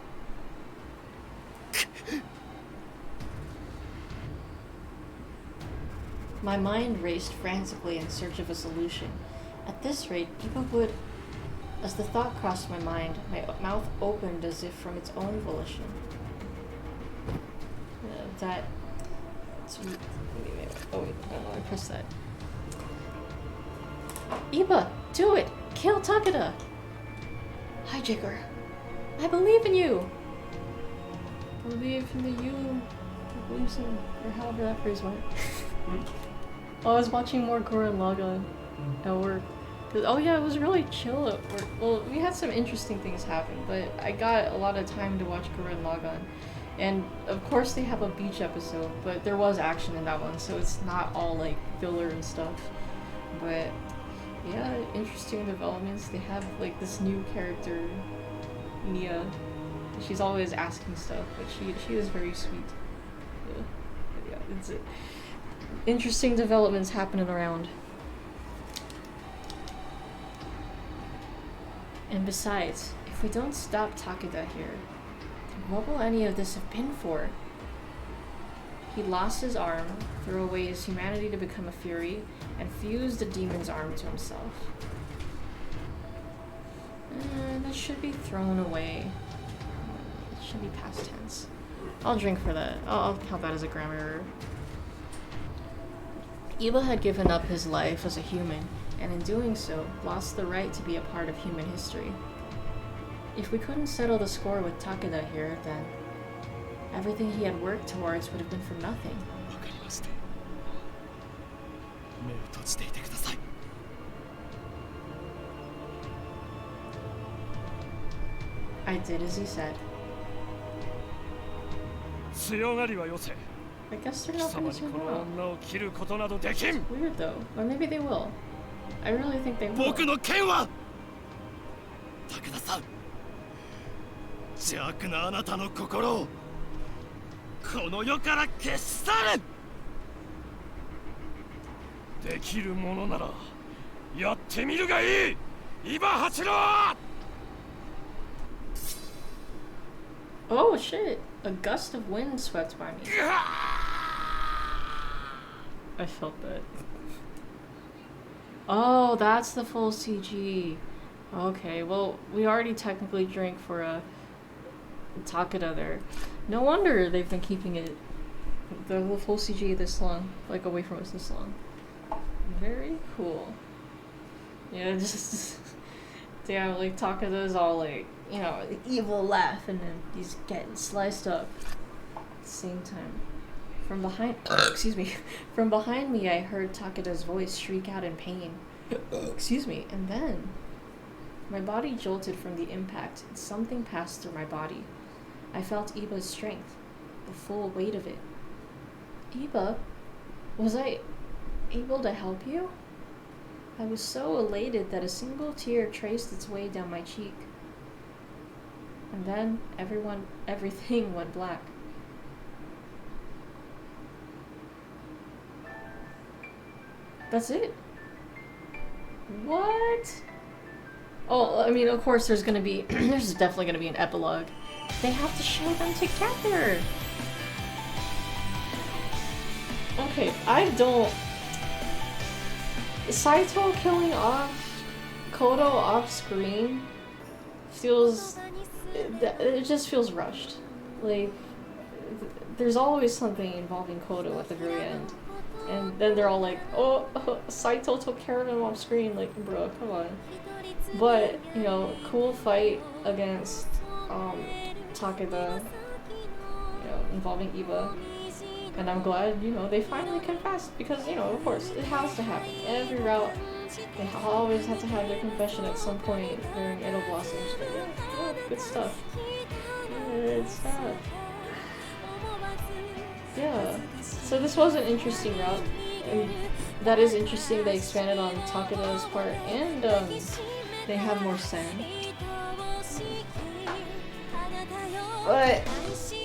My mind raced frantically in search of a solution. At this rate, Iba would... As the thought crossed my mind, my mouth opened as if from its own volition. Oh wait, no, I pressed that. Iba, do it! Kill Takeda! Hijacker, I believe in you! I believe in the you who believes in, or however that phrase went. I was watching more Gurren Lagann at work. Oh yeah, it was really chill at work. Well, we had some interesting things happen, but I got a lot of time to watch Gurren Lagann. And of course they have a beach episode, but there was action in that one, so it's not all like filler and stuff. But yeah, interesting developments. They have like this new character, Nia. She's always asking stuff, but she is very sweet. Yeah, it's interesting developments happening around. And besides, if we don't stop Takeda here, then what will any of this have been for? He lost his arm, threw away his humanity to become a fury, and fused the demon's arm to himself. That should be thrown away. It should be past tense. I'll drink for that. I'll count that as a grammar error. Iba had given up his life as a human, and in doing so, lost the right to be a part of human history. If we couldn't settle the score with Takeda here, then everything he had worked towards would have been for nothing. わかりました目を閉じていてください I did as he said. 強がりはよせ I guess they're 貴 not 様 gonna に zoom この out. 女を切ることなどできん Weird though. Or maybe they will. I really think they will. 僕の剣は武田さん邪悪なあなたの心をこの世から消し去るできるものならやってみるがいい伊庭八郎 Oh shit! A gust of wind swept by me. I felt that. Oh, that's the full CG. Okay, well, we already technically drank for a Takeda there. No wonder they've been keeping it, the full CG this long, like away from us this long. Very cool. Yeah, just, damn, like Takeda's all like, you know, the evil laugh, and then he's getting sliced up at the same time. From behind, excuse me, from behind me, I heard Takeda's voice shriek out in pain. Excuse me, and then my body jolted from the impact, and something passed through my body. I felt Iba's strength, the full weight of it. Iba, was I able to help you? I was so elated that a single tear traced its way down my cheek. And then everything went black. That's it. What? Oh, I mean, of course there's gonna be, there's definitely gonna be an epilogue. They have to show them together. Okay, I don't... Saito killing off Kodo off screen feels... It just feels rushed. Like, there's always something involving Kodo at the very end. And then they're all like, oh, Saito took care of him off screen. Like, bro, come on. But, you know, cool fight against Takeda, you know, involving Iba. And I'm glad, you know, they finally confessed because, you know, of course, it has to happen. Every route, they always have to have their confession at some point during Edo Blossoms. But yeah, good stuff. Good stuff. Yeah. So this was an interesting route. And that is interesting. They expanded on Takeda's part, and they have more sand. But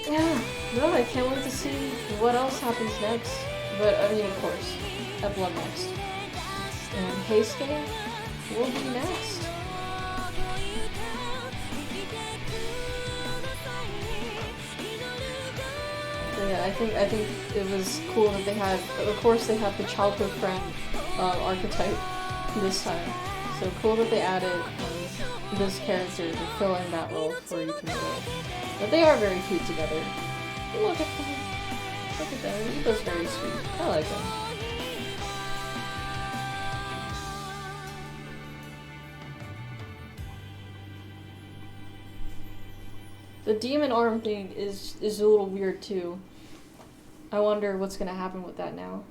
yeah, no, I can't wait to see what else happens next. But I mean, of course, epilogue next, and Heisuke will be next. So yeah, I think it was cool that they had. Of course, they have the childhood friend archetype this time. So cool that they added this character to fill in that role for Yukimura. But they are very cute together. Look at them. Look at them. Iba's very sweet. I like them. The demon arm thing is a little weird too. I wonder what's gonna happen with that now.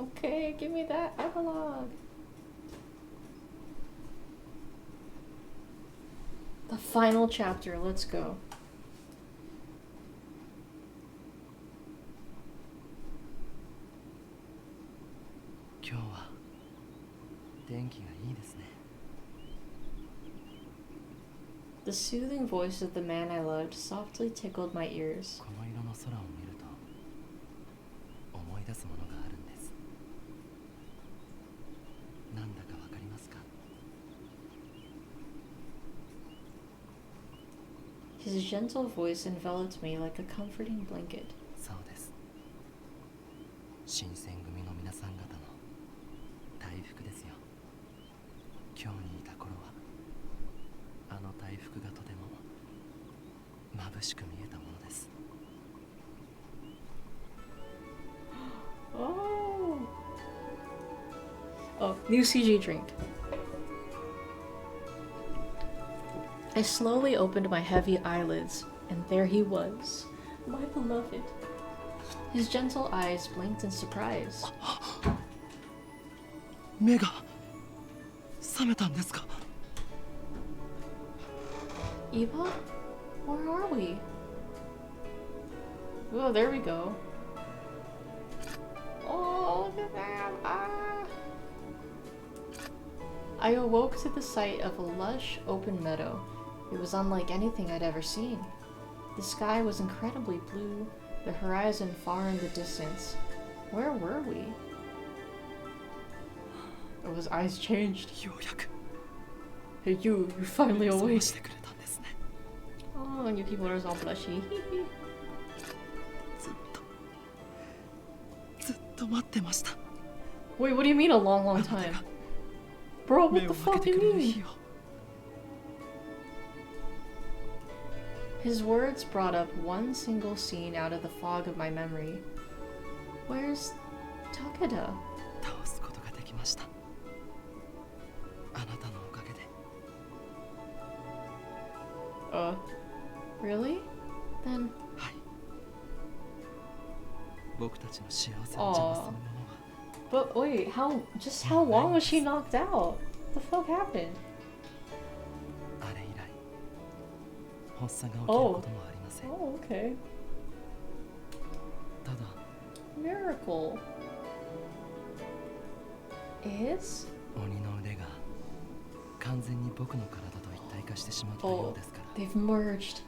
Okay, give me that epilogue. The final chapter, let's go. The soothing voice of the man I loved softly tickled my ears. His gentle voice enveloped me like a comforting blanket. Shin-Sen-Gumiの皆さん方の大福ですよ。今日にいた頃はあの大福がとても眩しく見えたものです。Oh, new CG drink. I slowly opened my heavy eyelids, and there he was, my beloved. His gentle eyes blinked in surprise. 目が覚めたんですか? Iba? Where are we? Oh, there we go. Oh, look at them! Ah! I awoke to the sight of a lush, open meadow. It was unlike anything I'd ever seen. The sky was incredibly blue, the horizon far in the distance. Where were we? Oh, his eyes changed. Hey, you finally awake. Oh, and Yukimura's all blushy. ずっと待ってました。 Wait, what do you mean a long, long time? Bro, what the fuck do you mean? His words brought up one single scene out of the fog of my memory. Where's Takeda? 倒すことができました。あなたのおかげで。Really? Then... はい。僕たちの幸せを邪魔するものは。 But wait, how long was she knocked out? What the fuck happened? あれ以来、発作が起きることもありません。Oh, okay. ただ、Miracle is? 鬼の腕が完全に僕の体と一体化してしまったよ Oh, うですから、 they've merged. いず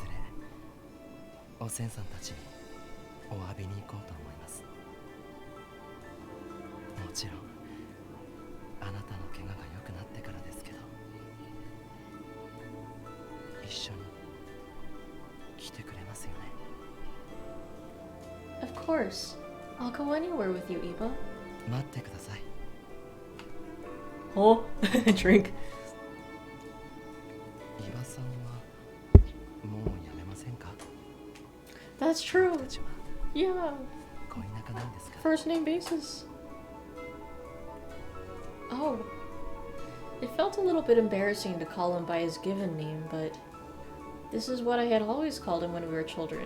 れおせんさんたちにお詫びに行こうと思います。もちろんあなたの怪我が良くなってからですけど、一緒に来てくれますよね。 Of course. I'll go anywhere with you, Eva. 待ってください。 Oh, drink. 伊庭さんはもうやめませんか？ That's true. 私は Yeah. 恋仲なんですか？ First name basis. Oh. It felt a little bit embarrassing to call him by his given name, but this is what I had always called him when we were children.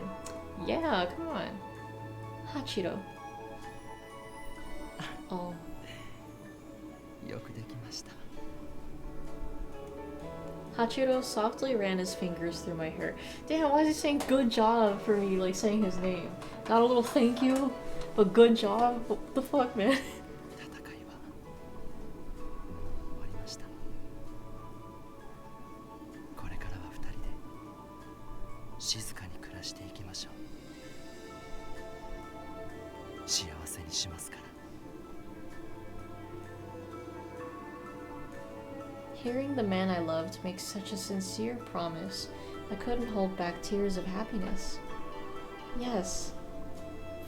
Yeah, come on. Hachiro. Oh. よくできました。 Hachiro softly ran his fingers through my hair. Damn, why is he saying good job for me, like saying his name? Not a little thank you, but good job? What the fuck, man? 戦いはもう終わりました。これからは二人で静かに暮らしていきましょう。幸せにしますから。 Hearing the man I loved make such a sincere promise, I couldn't hold back tears of happiness. Yes.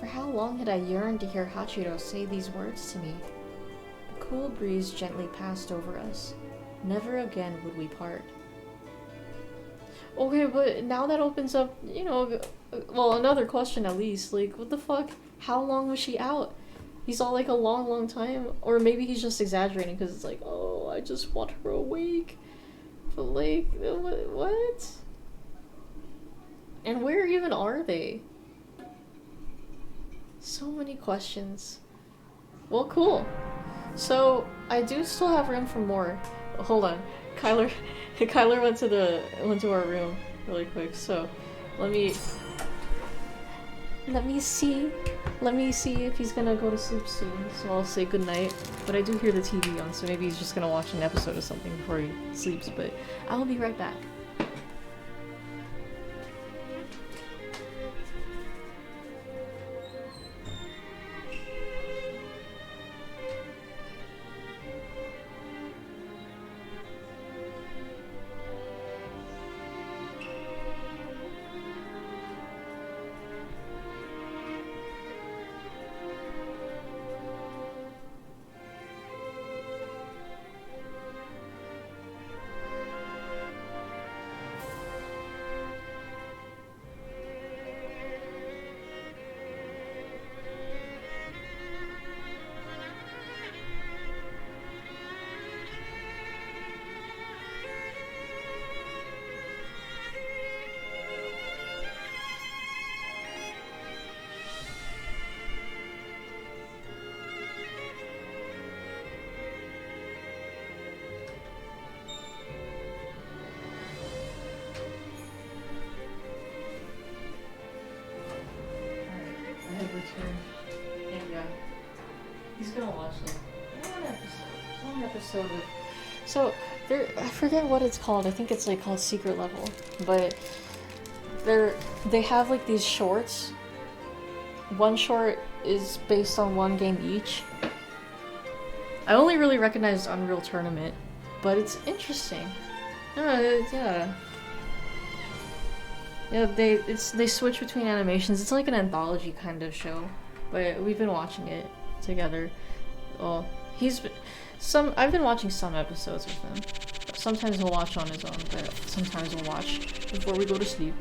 For how long had I yearned to hear Hachiro say these words to me? The cool breeze gently passed over us. Never again would we part. Okay, but now that opens up, you know, well, another question at least. Like, what the fuck? How long was she out? He's all like a long, long time. Or maybe he's just exaggerating because it's like, oh, I just want her awake. But like, what? And where even are they? So many questions. Well, cool. So, I do still have room for more. Hold on. Kyler went to our room really quick, so let me see if he's gonna go to sleep soon. So I'll say goodnight. But I do hear the TV on, so maybe he's just gonna watch an episode of something before he sleeps, but I will be right back. And yeah, he's gonna watch like one episode of. So there, I forget what it's called. I think it's like called Secret Level, but they have like these shorts. One short is based on one game each. I only really recognized Unreal Tournament, but it's interesting. Yeah. Yeah, they switch between animations. It's like an anthology kind of show, but we've been watching it together. Well, I've been watching some episodes with him. Sometimes he'll watch on his own, but sometimes we'll watch before we go to sleep.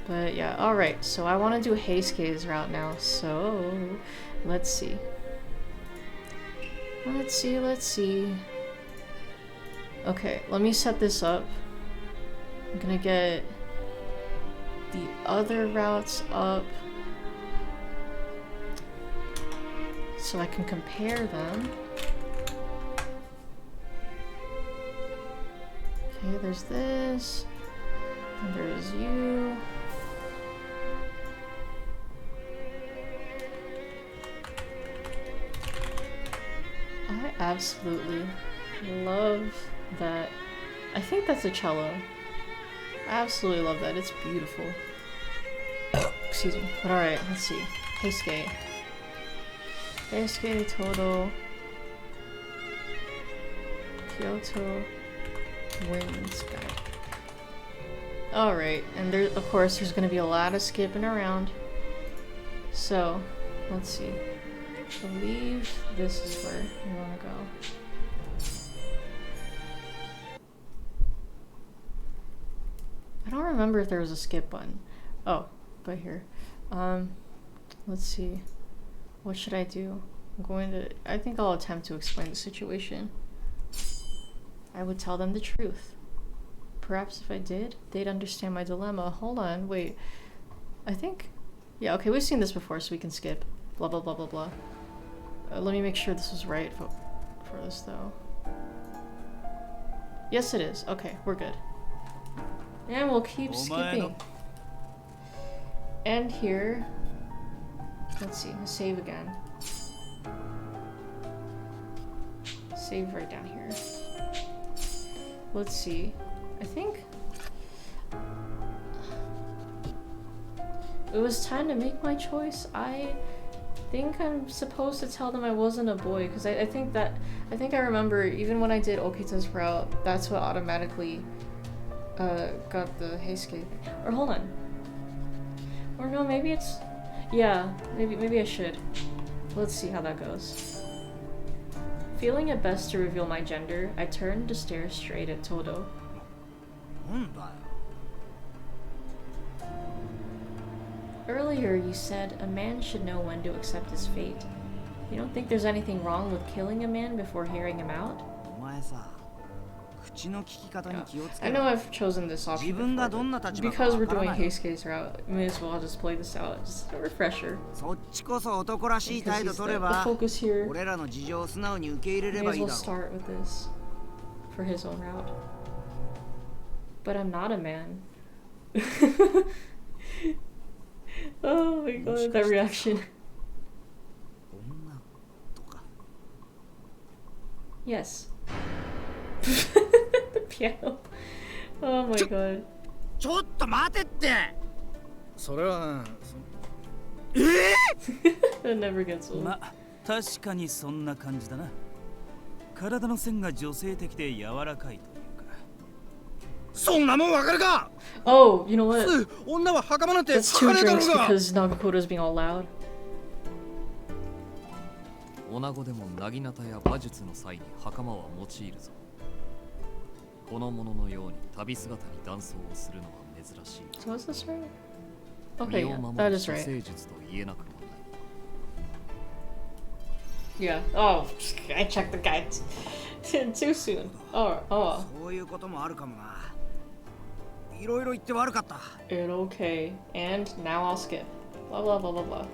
But yeah, alright, so I want to do Heisuke's route now, so let's see. Let's see. Okay, let me set this up. I'm gonna get the other routes up so I can compare them. Okay, there's this, and there's you. I absolutely love that. I think that's a cello. I absolutely love that. It's beautiful. Excuse me. But alright, let's see. Heisuke. Heisuke, Todo. Kyoto. Winds Guide. Alright, and there, of course, there's gonna be a lot of skipping around. So, let's see. I believe this is where we wanna go. I don't remember if there was a skip button. Oh, but here. Let's see. What should I do? I think I'll attempt to explain the situation. I would tell them the truth. Perhaps if I did, they'd understand my dilemma. Hold on, wait. I think... Yeah, okay, we've seen this before, so we can skip. Blah, blah, blah, blah, blah. Let me make sure this was right for this, though. Yes, it is. Okay, we're good. And we'll keep skipping. And here... Let's see, save again. Save right down here. Let's see. I think it was time to make my choice. I think I'm supposed to tell them I wasn't a boy, because I think I remember even when I did Okita's route, that's what automatically got the Heisuke thing. Or hold on. Or no, maybe it's... Yeah, maybe I should. Let's see how that goes. Feeling it best to reveal my gender, I turned to stare straight at Todo. Earlier you said a man should know when to accept his fate. You don't think there's anything wrong with killing a man before hearing him out? I know I've chosen this option before, but because we're doing Heisuke's route, we may as well just play this out, just a refresher. Because he's the focus here, may as well start with this for his own route. But I'm not a man. Oh my god, that reaction. Yes. The piano. Oh my god. ちょっと待てって。それは That never gets old. ま、確かにそんな感じだな。体の線が女性的で柔らかいというか。そんなもんわかるか。 Oh, you know what? 女は袴なんて That's 履 two かねえだろ drinks うが。 because Nagakota's being all loud. 女子でも薙刀や馬術の際に袴は用いるぞ。この者のように旅姿に男装をするのは珍しい。 So is this right? Okay, 身 yeah, を守 that る is 処 right. 世術と言えなくもない。 Yeah. Oh, I checked the guide too soon. Oh, oh. そういうこともあるかもな。いろいろ言って悪かった。 It okay. And now I'll skip. Blah blah blah blah blah.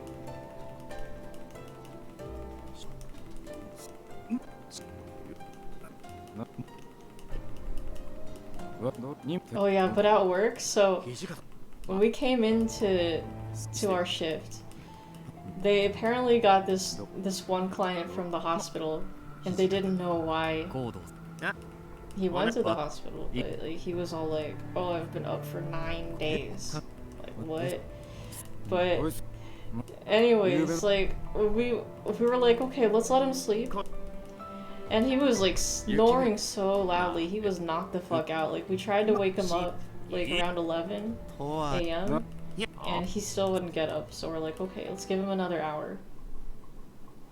Oh yeah, but at work, so when we came into our shift, they apparently got this one client from the hospital, and they didn't know why he went to the hospital. But like, he was all like, "Oh, I've been up for 9 days." Like what? But anyways, like we were like, okay, let's let him sleep. And he was like snoring so loudly, he was knocked the fuck out. Like we tried to wake him up like around 11 a.m. and he still wouldn't get up. So we're like, okay, let's give him another hour.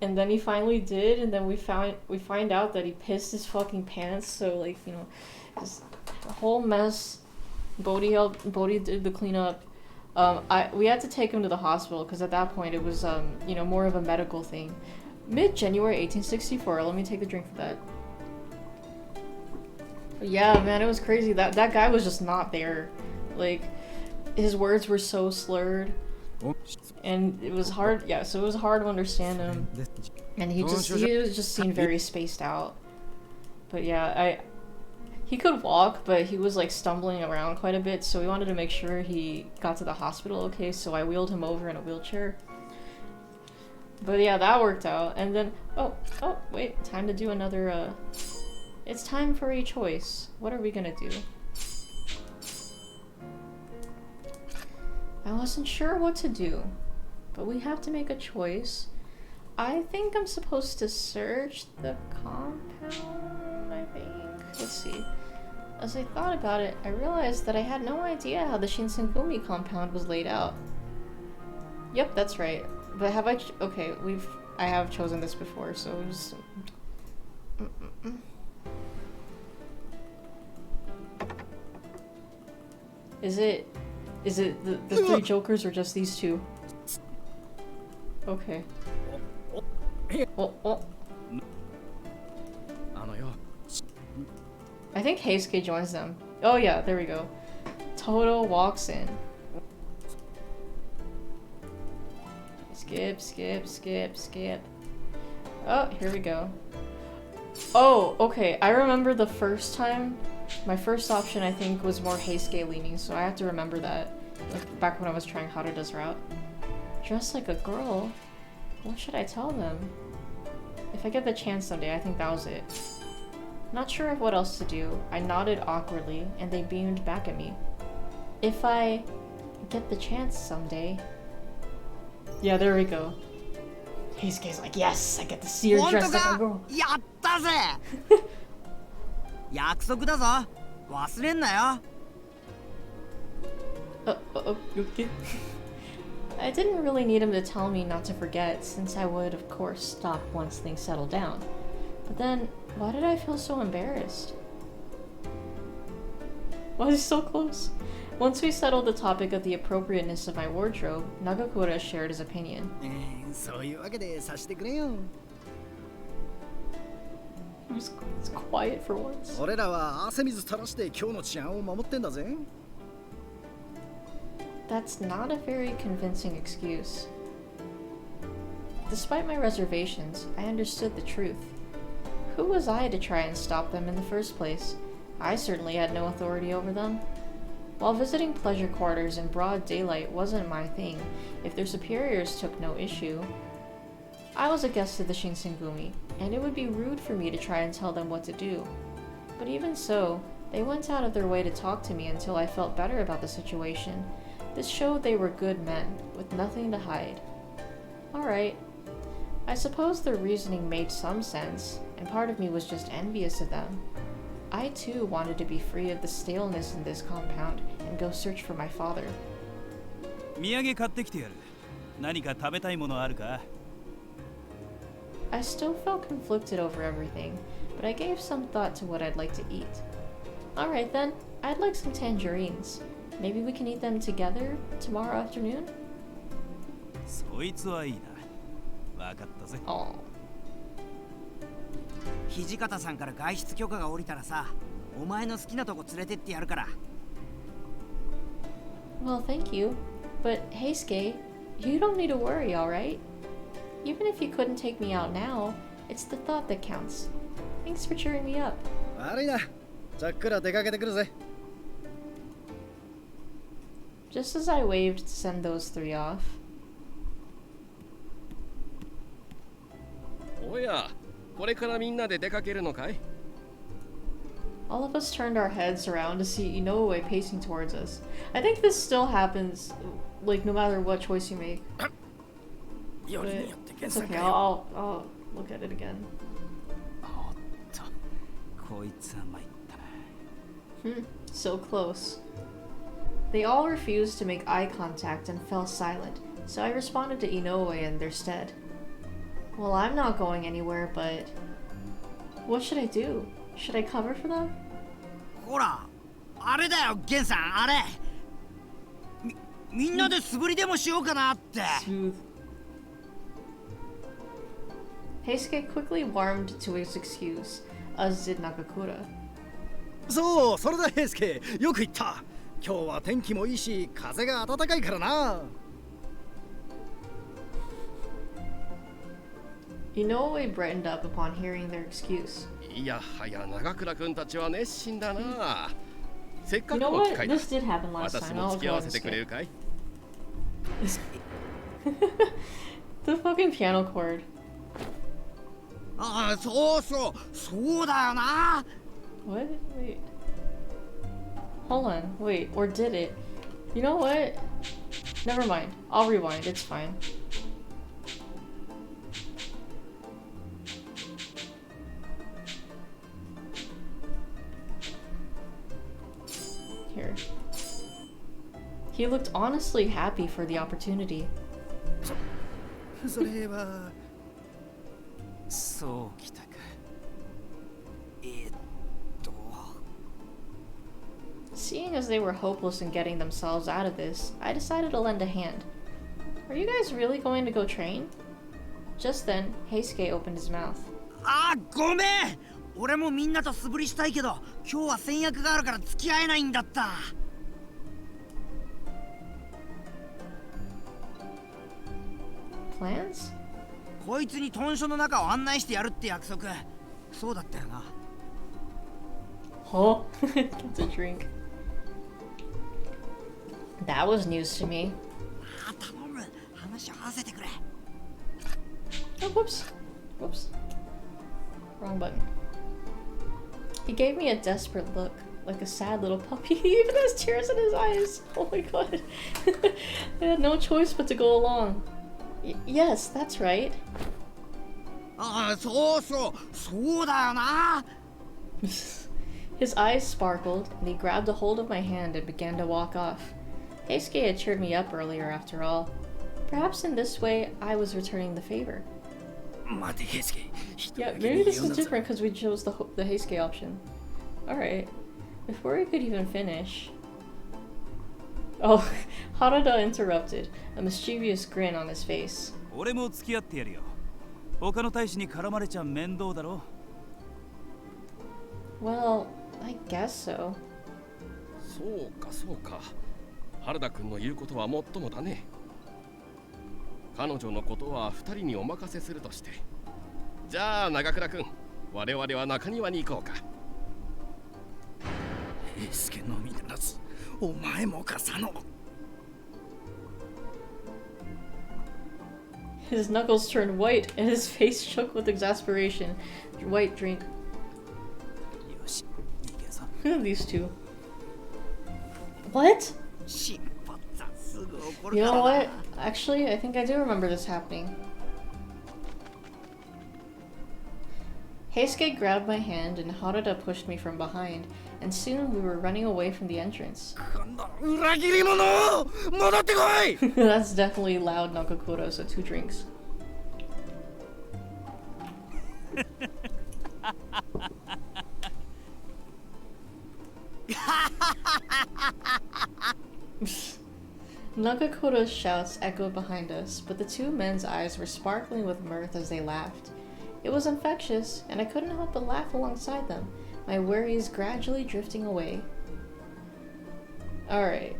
And then he finally did, and then we find out that he pissed his fucking pants. So like, you know, just a whole mess. Bodhi did the cleanup. We had to take him to the hospital because at that point it was you know, more of a medical thing. Mid-January 1864. Let me take a drink for that. But yeah, man, it was crazy. That guy was just not there. Like, his words were so slurred. And it was hard, yeah, so it was hard to understand him. And he just seemed very spaced out. But yeah, he could walk, but he was like stumbling around quite a bit, so we wanted to make sure he got to the hospital okay, so I wheeled him over in a wheelchair. But yeah, that worked out. And then, oh, wait, time to do another, it's time for a choice. What are we gonna do? I wasn't sure what to do, but we have to make a choice. I think I'm supposed to search the compound, I think. Let's see. As I thought about it, I realized that I had no idea how the Shin-Sen-Gumi compound was laid out. Yep, that's right. But have I... okay, I have chosen this before, so just... Is it the three jokers or just these two? Okay. Oh. I think Heisuke joins them. Oh yeah, there we go. Toto walks in. Skip. Oh, here we go. Oh, okay. I remember the first time. My first option, I think, was more Heisuke leaning, so I have to remember that. Like, back when I was trying Haruda's route. Dress like a girl? What should I tell them? If I get the chance someday, I think that was it. Not sure of what else to do. I nodded awkwardly, and they beamed back at me. If I get the chance someday... Yeah, there we go. Heisuke's like, yes, I get to see her dressed like a girl. やったぜ約束だぞ忘れんなよ Okay. I didn't really need him to tell me not to forget, since I would, of course, stop once things settled down. But then, why did I feel so embarrassed? Why is he so close? Once we settled the topic of the appropriateness of my wardrobe, Nagakura shared his opinion. そういうわけでさしてくれよ It's quiet for once. 俺らは汗水垂らして今日の治安を守ってんだぜ That's not a very convincing excuse. Despite my reservations, I understood the truth. Who was I to try and stop them in the first place? I certainly had no authority over them. While visiting pleasure quarters in broad daylight wasn't my thing, if their superiors took no issue, I was a guest of the Shin-Sen-Gumi, and it would be rude for me to try and tell them what to do. But even so, they went out of their way to talk to me until I felt better about the situation. This showed they were good men, with nothing to hide. Alright. I suppose their reasoning made some sense, and part of me was just envious of them. I too wanted to be free of the staleness in this compound and go search for my father. 土産買ってきてやる何か食べたいものあるか I still felt conflicted over everything, but I gave some thought to what I'd like to eat. Alright then, I'd like some tangerines. Maybe we can eat them together tomorrow afternoon? そいつはいいなわかったぜ Oh. 土方さんから外出許可が下りたらさお前の好きなとこ連れてってやるから Well, thank you. But Heisuke, you don't need to worry, alright? Even if you couldn't take me out now, it's the thought that counts. Thanks for cheering me up. 悪いなじゃっくら出かけてくるぜ Just as I waved to send those three off. おや、これからみんなで出かけるのかい All of us turned our heads around to see Inoue pacing towards us. I think this still happens, like, no matter what choice you make. But it's okay, I'll look at it again. おっとこいつは参ったな So close. They all refused to make eye contact and fell silent, so I responded to Inoue in their stead. Well, I'm not going anywhere, but... What should I do? Should I cover for them? ほらあれだよゲンさんあれみんなで素振りでもしようかなって Smooth. Heisuke quickly warmed to his excuse, as did Nagakura. そうそれだヘイスケよく言った今日は天気もいいし風が暖かいからな Inoue brightened up upon hearing their excuse. いやはや長倉君たちは熱心だなせっか You く know の機 what? 会だ This did happen last 私 time. も I'll 付き合 go わ and せてくれ skip. るかい The The fucking piano chord. ああ、そうそう、そうだよな。 What? Wait. Hold on. Wait. Or did it? You know what? Never mind. I'll rewind. It's fine. Here. He looked honestly happy for the opportunity. それはそうきたか。Seeing as they were hopeless in getting themselves out of this, I decided to lend a hand. Are you guys really going to go train? Just then, Heisuke opened his mouth. あ、ごめん。俺もみんなと素振りしたいけど、今日は先約があるから付き合えないんだった。Plans? こいつに豚書の中を案内してやるって約束。そうだったよな。Oh, it's a drink. That was news to me. あ、頼む。話を合わせてくれ。 Oh, whoops. Whoops. Wrong button. He gave me a desperate look, like a sad little puppy. He even has tears in his eyes. Oh my god. I had no choice but to go along. Yes, that's right. ああ、そうそう、そうだよな。 His eyes sparkled, and he grabbed a hold of my hand and began to walk off. Heisuke had cheered me up earlier after all. Perhaps in this way, I was returning the favor. 待て、ヘイスケ。 Yeah, maybe this is different because we chose the Heisuke option. Alright. Before we could even finish... Oh, Harada interrupted, a mischievous grin on his face. 俺も付き合ってやるよ。他の大使に絡まれちゃ面倒だろ。 Well, I guess so. そうかそうか。原田君の言うことはもっともだね。彼女のことは二人にお任せするとして。じゃあ長倉君、我々は中庭に行こうか。ヘイスケのみならず、お前もか佐野。 His knuckles turned white and his face shook with exasperation. White drink. よし、逃げぞ。 These two. What? 心配だ。すぐ怒る You から know な。 what? Actually, I think I do remember this happening. Heisuke grabbed my hand and Harada pushed me from behind, and soon we were running away from the entrance. 裏切り者！戻ってこい！ That's definitely loud Nakakura, so 2 drinks. Nakakura's shouts echoed behind us, but the 2 men's eyes were sparkling with mirth as they laughed. It was infectious, and I couldn't help but laugh alongside them, my worries gradually drifting away. Alright.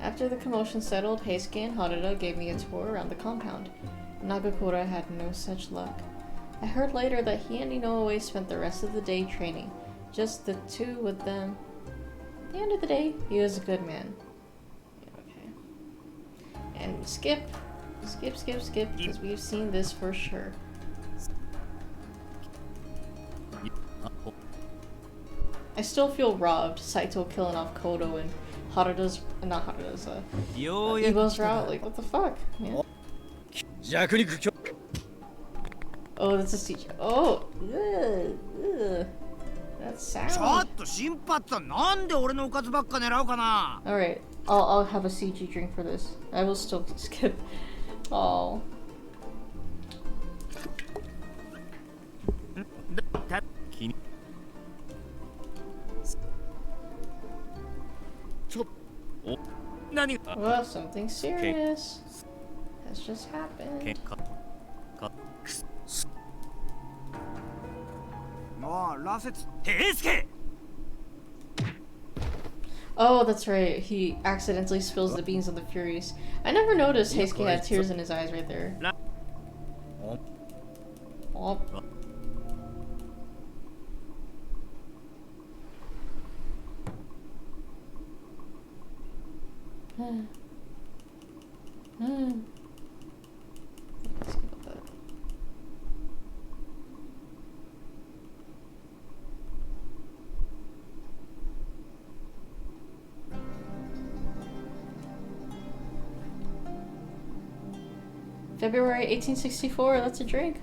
After the commotion settled, Heisuke and Harada gave me a tour around the compound. Nagakura had no such luck. I heard later that he and Inoue spent the rest of the day training, just the 2 with them. At the end of the day, he was a good man. Okay. And skip, because we've seen this for sure. I still feel robbed, Saito killing off Kodo and Harada's, not Harada's, Ibo's route, like what the fuck, man? 弱肉強 Oh, that's a CG. Oh, ugh. That's ちょ sound. っと心配だ。なんで俺のおかずばっか狙うかな。 Alright, I'll have a CG drink for this. I will still skip. Oh. 何 Well, something serious has just happened. もう羅刹。平助。 Oh, that's right. He accidentally spills the beans on the Furies. I never noticed Heisuke had tears in his eyes right there. Oh. Let's February 1864, that's a drink.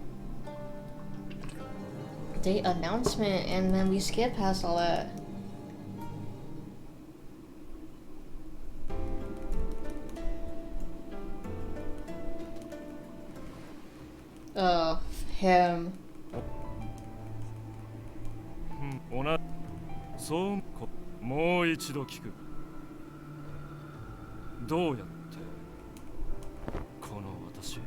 Date announcement, and then we skip past all that. Oh, him. そうもう一度聞く。どうやってこの私。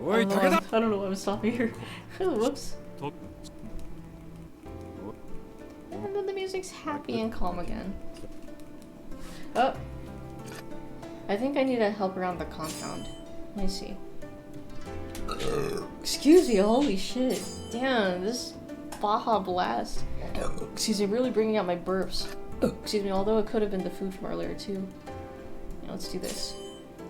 I don't know why I'm stopping here. Whoops. And then the music's happy and calm again. Oh. I think I need to help around the compound. Let me see. Excuse me, holy shit. Damn, this Baja Blast. Excuse me, really bringing out my burps. Excuse me, although it could have been the food from earlier too. Yeah, let's do this.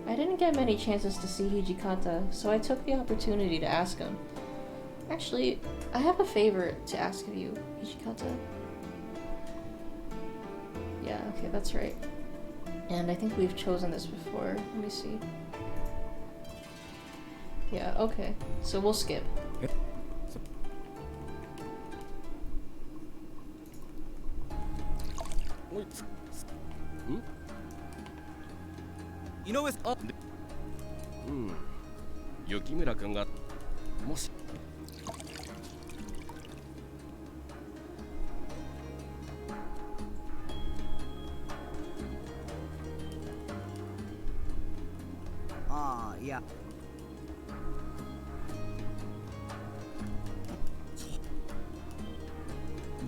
I didn't get many chances to see Hijikata, so I took the opportunity to ask him. Actually, I have a favor to ask of you, Hijikata. Yeah, okay, that's right. And I think we've chosen this before. Let me see. Yeah, okay. So we'll skip. You know it's up. 雪村君がもしああ、いや。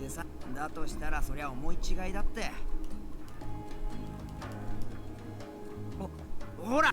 でさ、だとしたらそりゃ思い違いだって。ほら。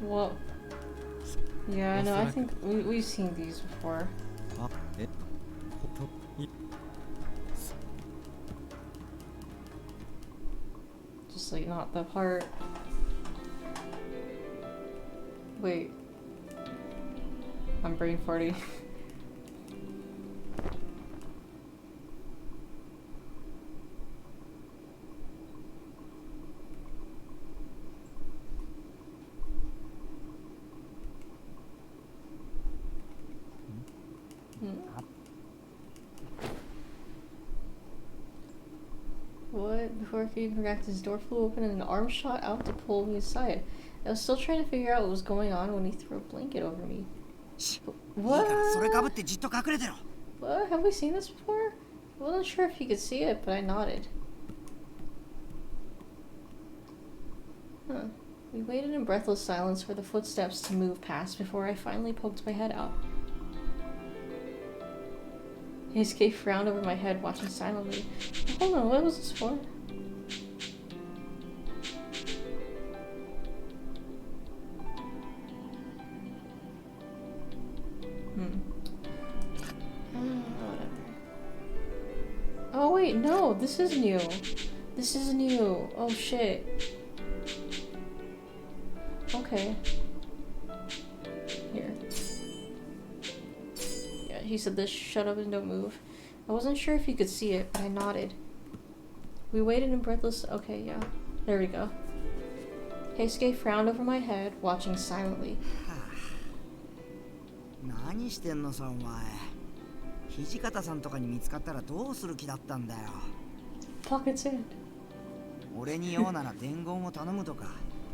Whoa. Yeah, I know. I think we've seen these before. Just like not the part. Wait. I'm brain farting. What? Before I could even react, his door flew open and an arm shot out to pull me aside. I was still trying to figure out what was going on when he threw a blanket over me. What? What? Have we seen this before? I wasn't sure if he could see it, but I nodded. Huh. We waited in breathless silence for the footsteps to move past before I finally poked my head out. Heisuke frowned over my head, watching silently. Hold on, what was this for? Whatever. Oh wait, no, this is new. This is new. Oh shit. Okay. Here. Yeah, he said this, shut up and don't move. I wasn't sure if you could see it, but I nodded. We waited in breathless... Okay, yeah. There we go. Heisuke frowned over my head, watching silently. 何してんのさ、お前。土方さんとかに見つかったらどうする気だったんだよ。Pockets in. 俺に用なら伝言を頼むとか、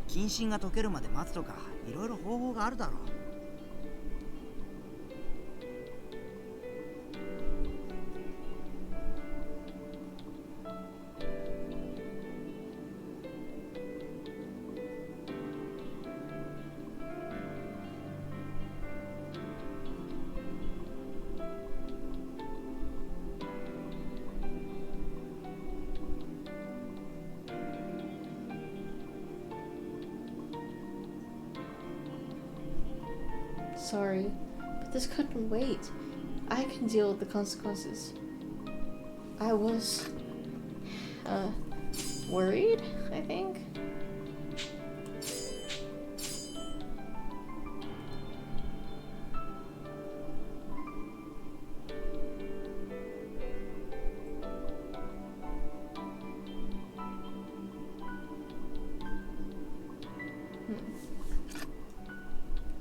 謹慎が解けるまで待つとか、いろいろ方法があるだろう。Sorry, but this couldn't wait. I can deal with the consequences. I was, worried, I think?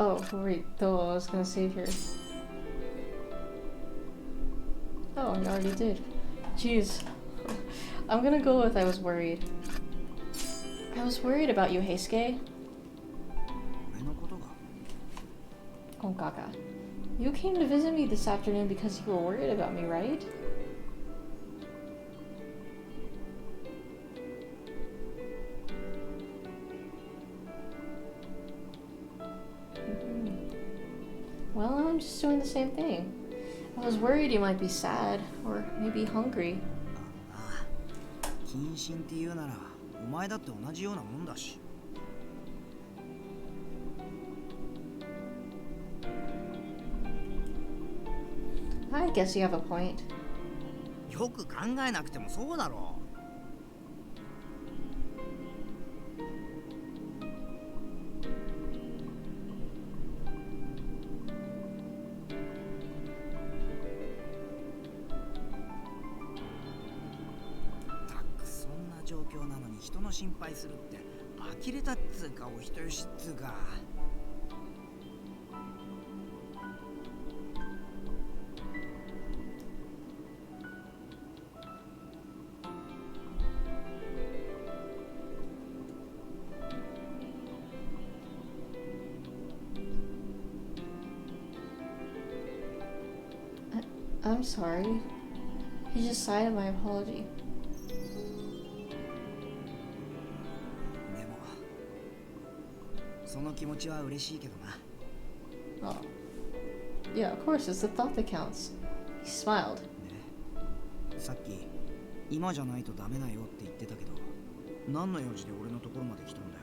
Oh, wait, though I was gonna save here. Oh, I already did. Jeez. I'm gonna go with I was worried. I was worried about you, Heisuke. Oh, Gaga. You came to visit me this afternoon because you were worried about me, right? Well, I'm just doing the same thing. I was worried you might be sad, or maybe hungry. 謹慎って言うならお前だって同じようなもんだし。I guess you have a point. よく考えなくてもそうだろう。状況なのに人の心配するって呆れたっつうかお人よしっつうか。I'm sorry. He just cited my apology. Oh. Yeah, of course, it's the thought that counts. He smiled. さっき今じゃないとダメだよって言ってたけど、何の用事で俺のところまで来たんだよ。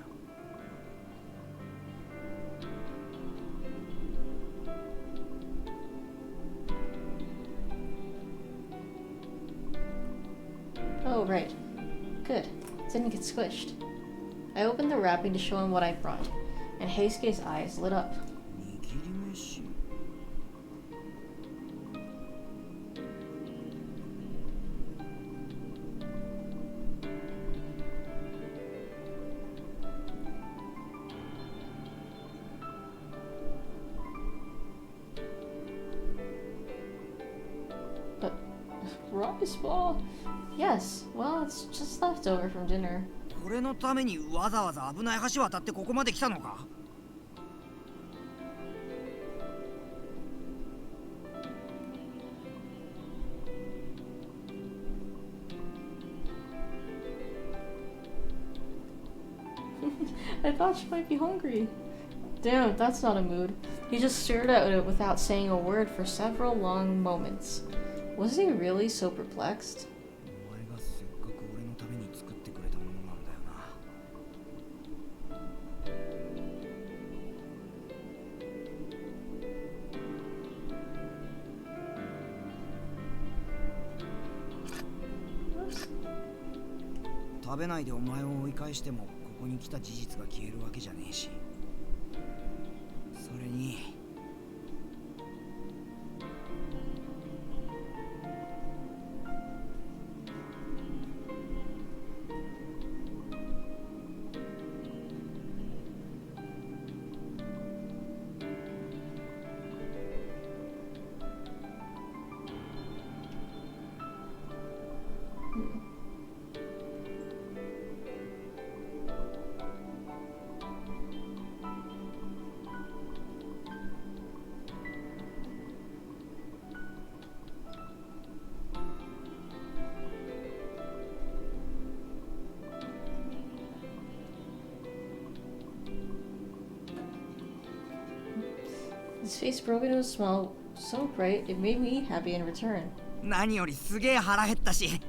Oh, right. Good. Didn't get squished. I opened the wrapping to show him what I brought, and Heisuke's eyes lit up. Rice ball? Yes, well, it's just left over from dinner. 俺のためにわざわざ危ない橋渡ってここまで来たのかI thought she might be hungry. Damn, that's not a mood. He just stared at it without saying a word for several long moments. Was he really so perplexed? お前がせっかく俺のために作ってくれたものなんだよな。食べないでお前を追い返してもここに来た事実が消えるわけじゃねえし。それにHis face broke into a smile so bright it made me happy in return. 何よりすげえ腹減ったし。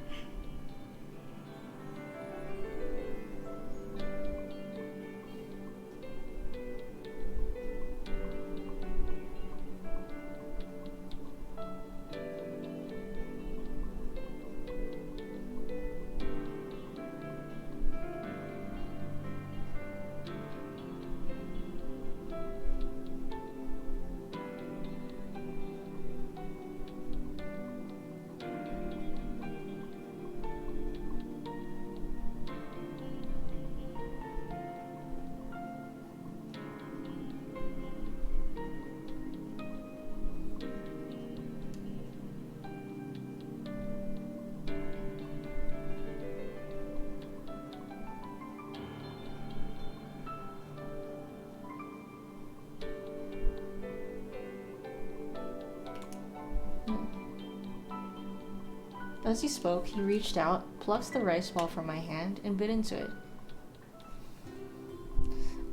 As he spoke, he reached out, plucked the rice ball from my hand, and bit into it.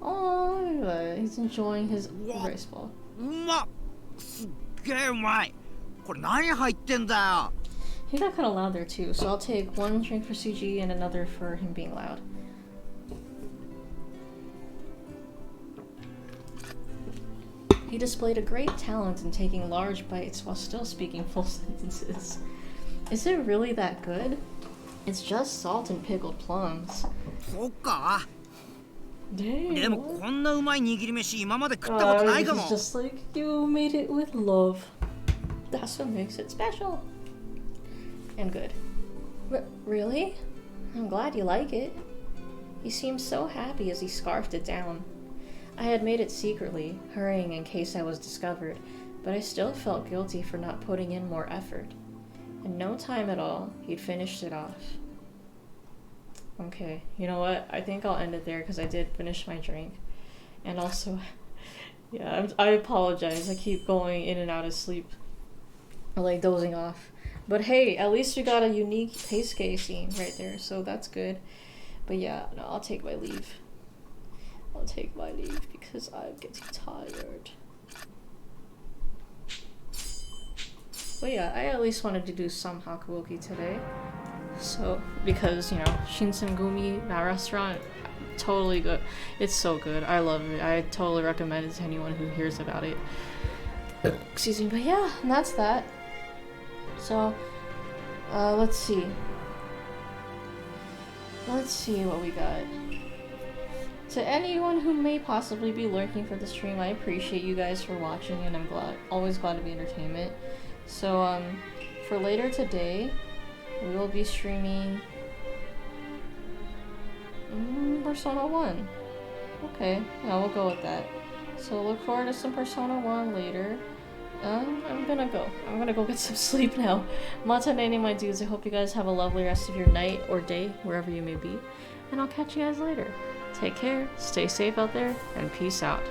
Oh, he's enjoying his rice ball. うまっすっげえうまいこれ何入ってんだよ He got kind of loud there too, so I'll take one drink for Suji and another for him being loud. He displayed a great talent in taking large bites while still speaking full sentences. Is it really that good? It's just salt and pickled plums. そっか Dang. でもこんなうまい握り飯今まで食ったことないかも He's just like, you made it with love. That's what makes it special. And good. Really? I'm glad you like it. He seemed so happy as he scarfed it down. I had made it secretly, hurrying in case I was discovered, but I still felt guilty for not putting in more effort. In no time at all, he'd finished it off. Okay, you know what? I think I'll end it there because I did finish my drink. And also, yeah, I apologize. I keep going in and out of sleep. Or like dozing off. But hey, at least we got a unique Heisuke scene right there, so that's good. But yeah, no, I'll take my leave. I'll take my leave because I'm getting tired. But yeah, I at least wanted to do some Hakuoki today. So, because, you know, Shin-Sen-Gumi, that restaurant, totally good. It's so good. I love it. I totally recommend it to anyone who hears about it. Excuse me, but yeah, and that's that. So, let's see. Let's see what we got. To anyone who may possibly be lurking for the stream, I appreciate you guys for watching, and I'm always glad to be entertainment. So, for later today, we will be streaming Persona 1. Okay, yeah, we'll go with that. So look forward to some Persona 1 later. I'm gonna go get some sleep now. Mata nene, my dudes. I hope you guys have a lovely rest of your night or day, wherever you may be. And I'll catch you guys later. Take care, stay safe out there, and peace out.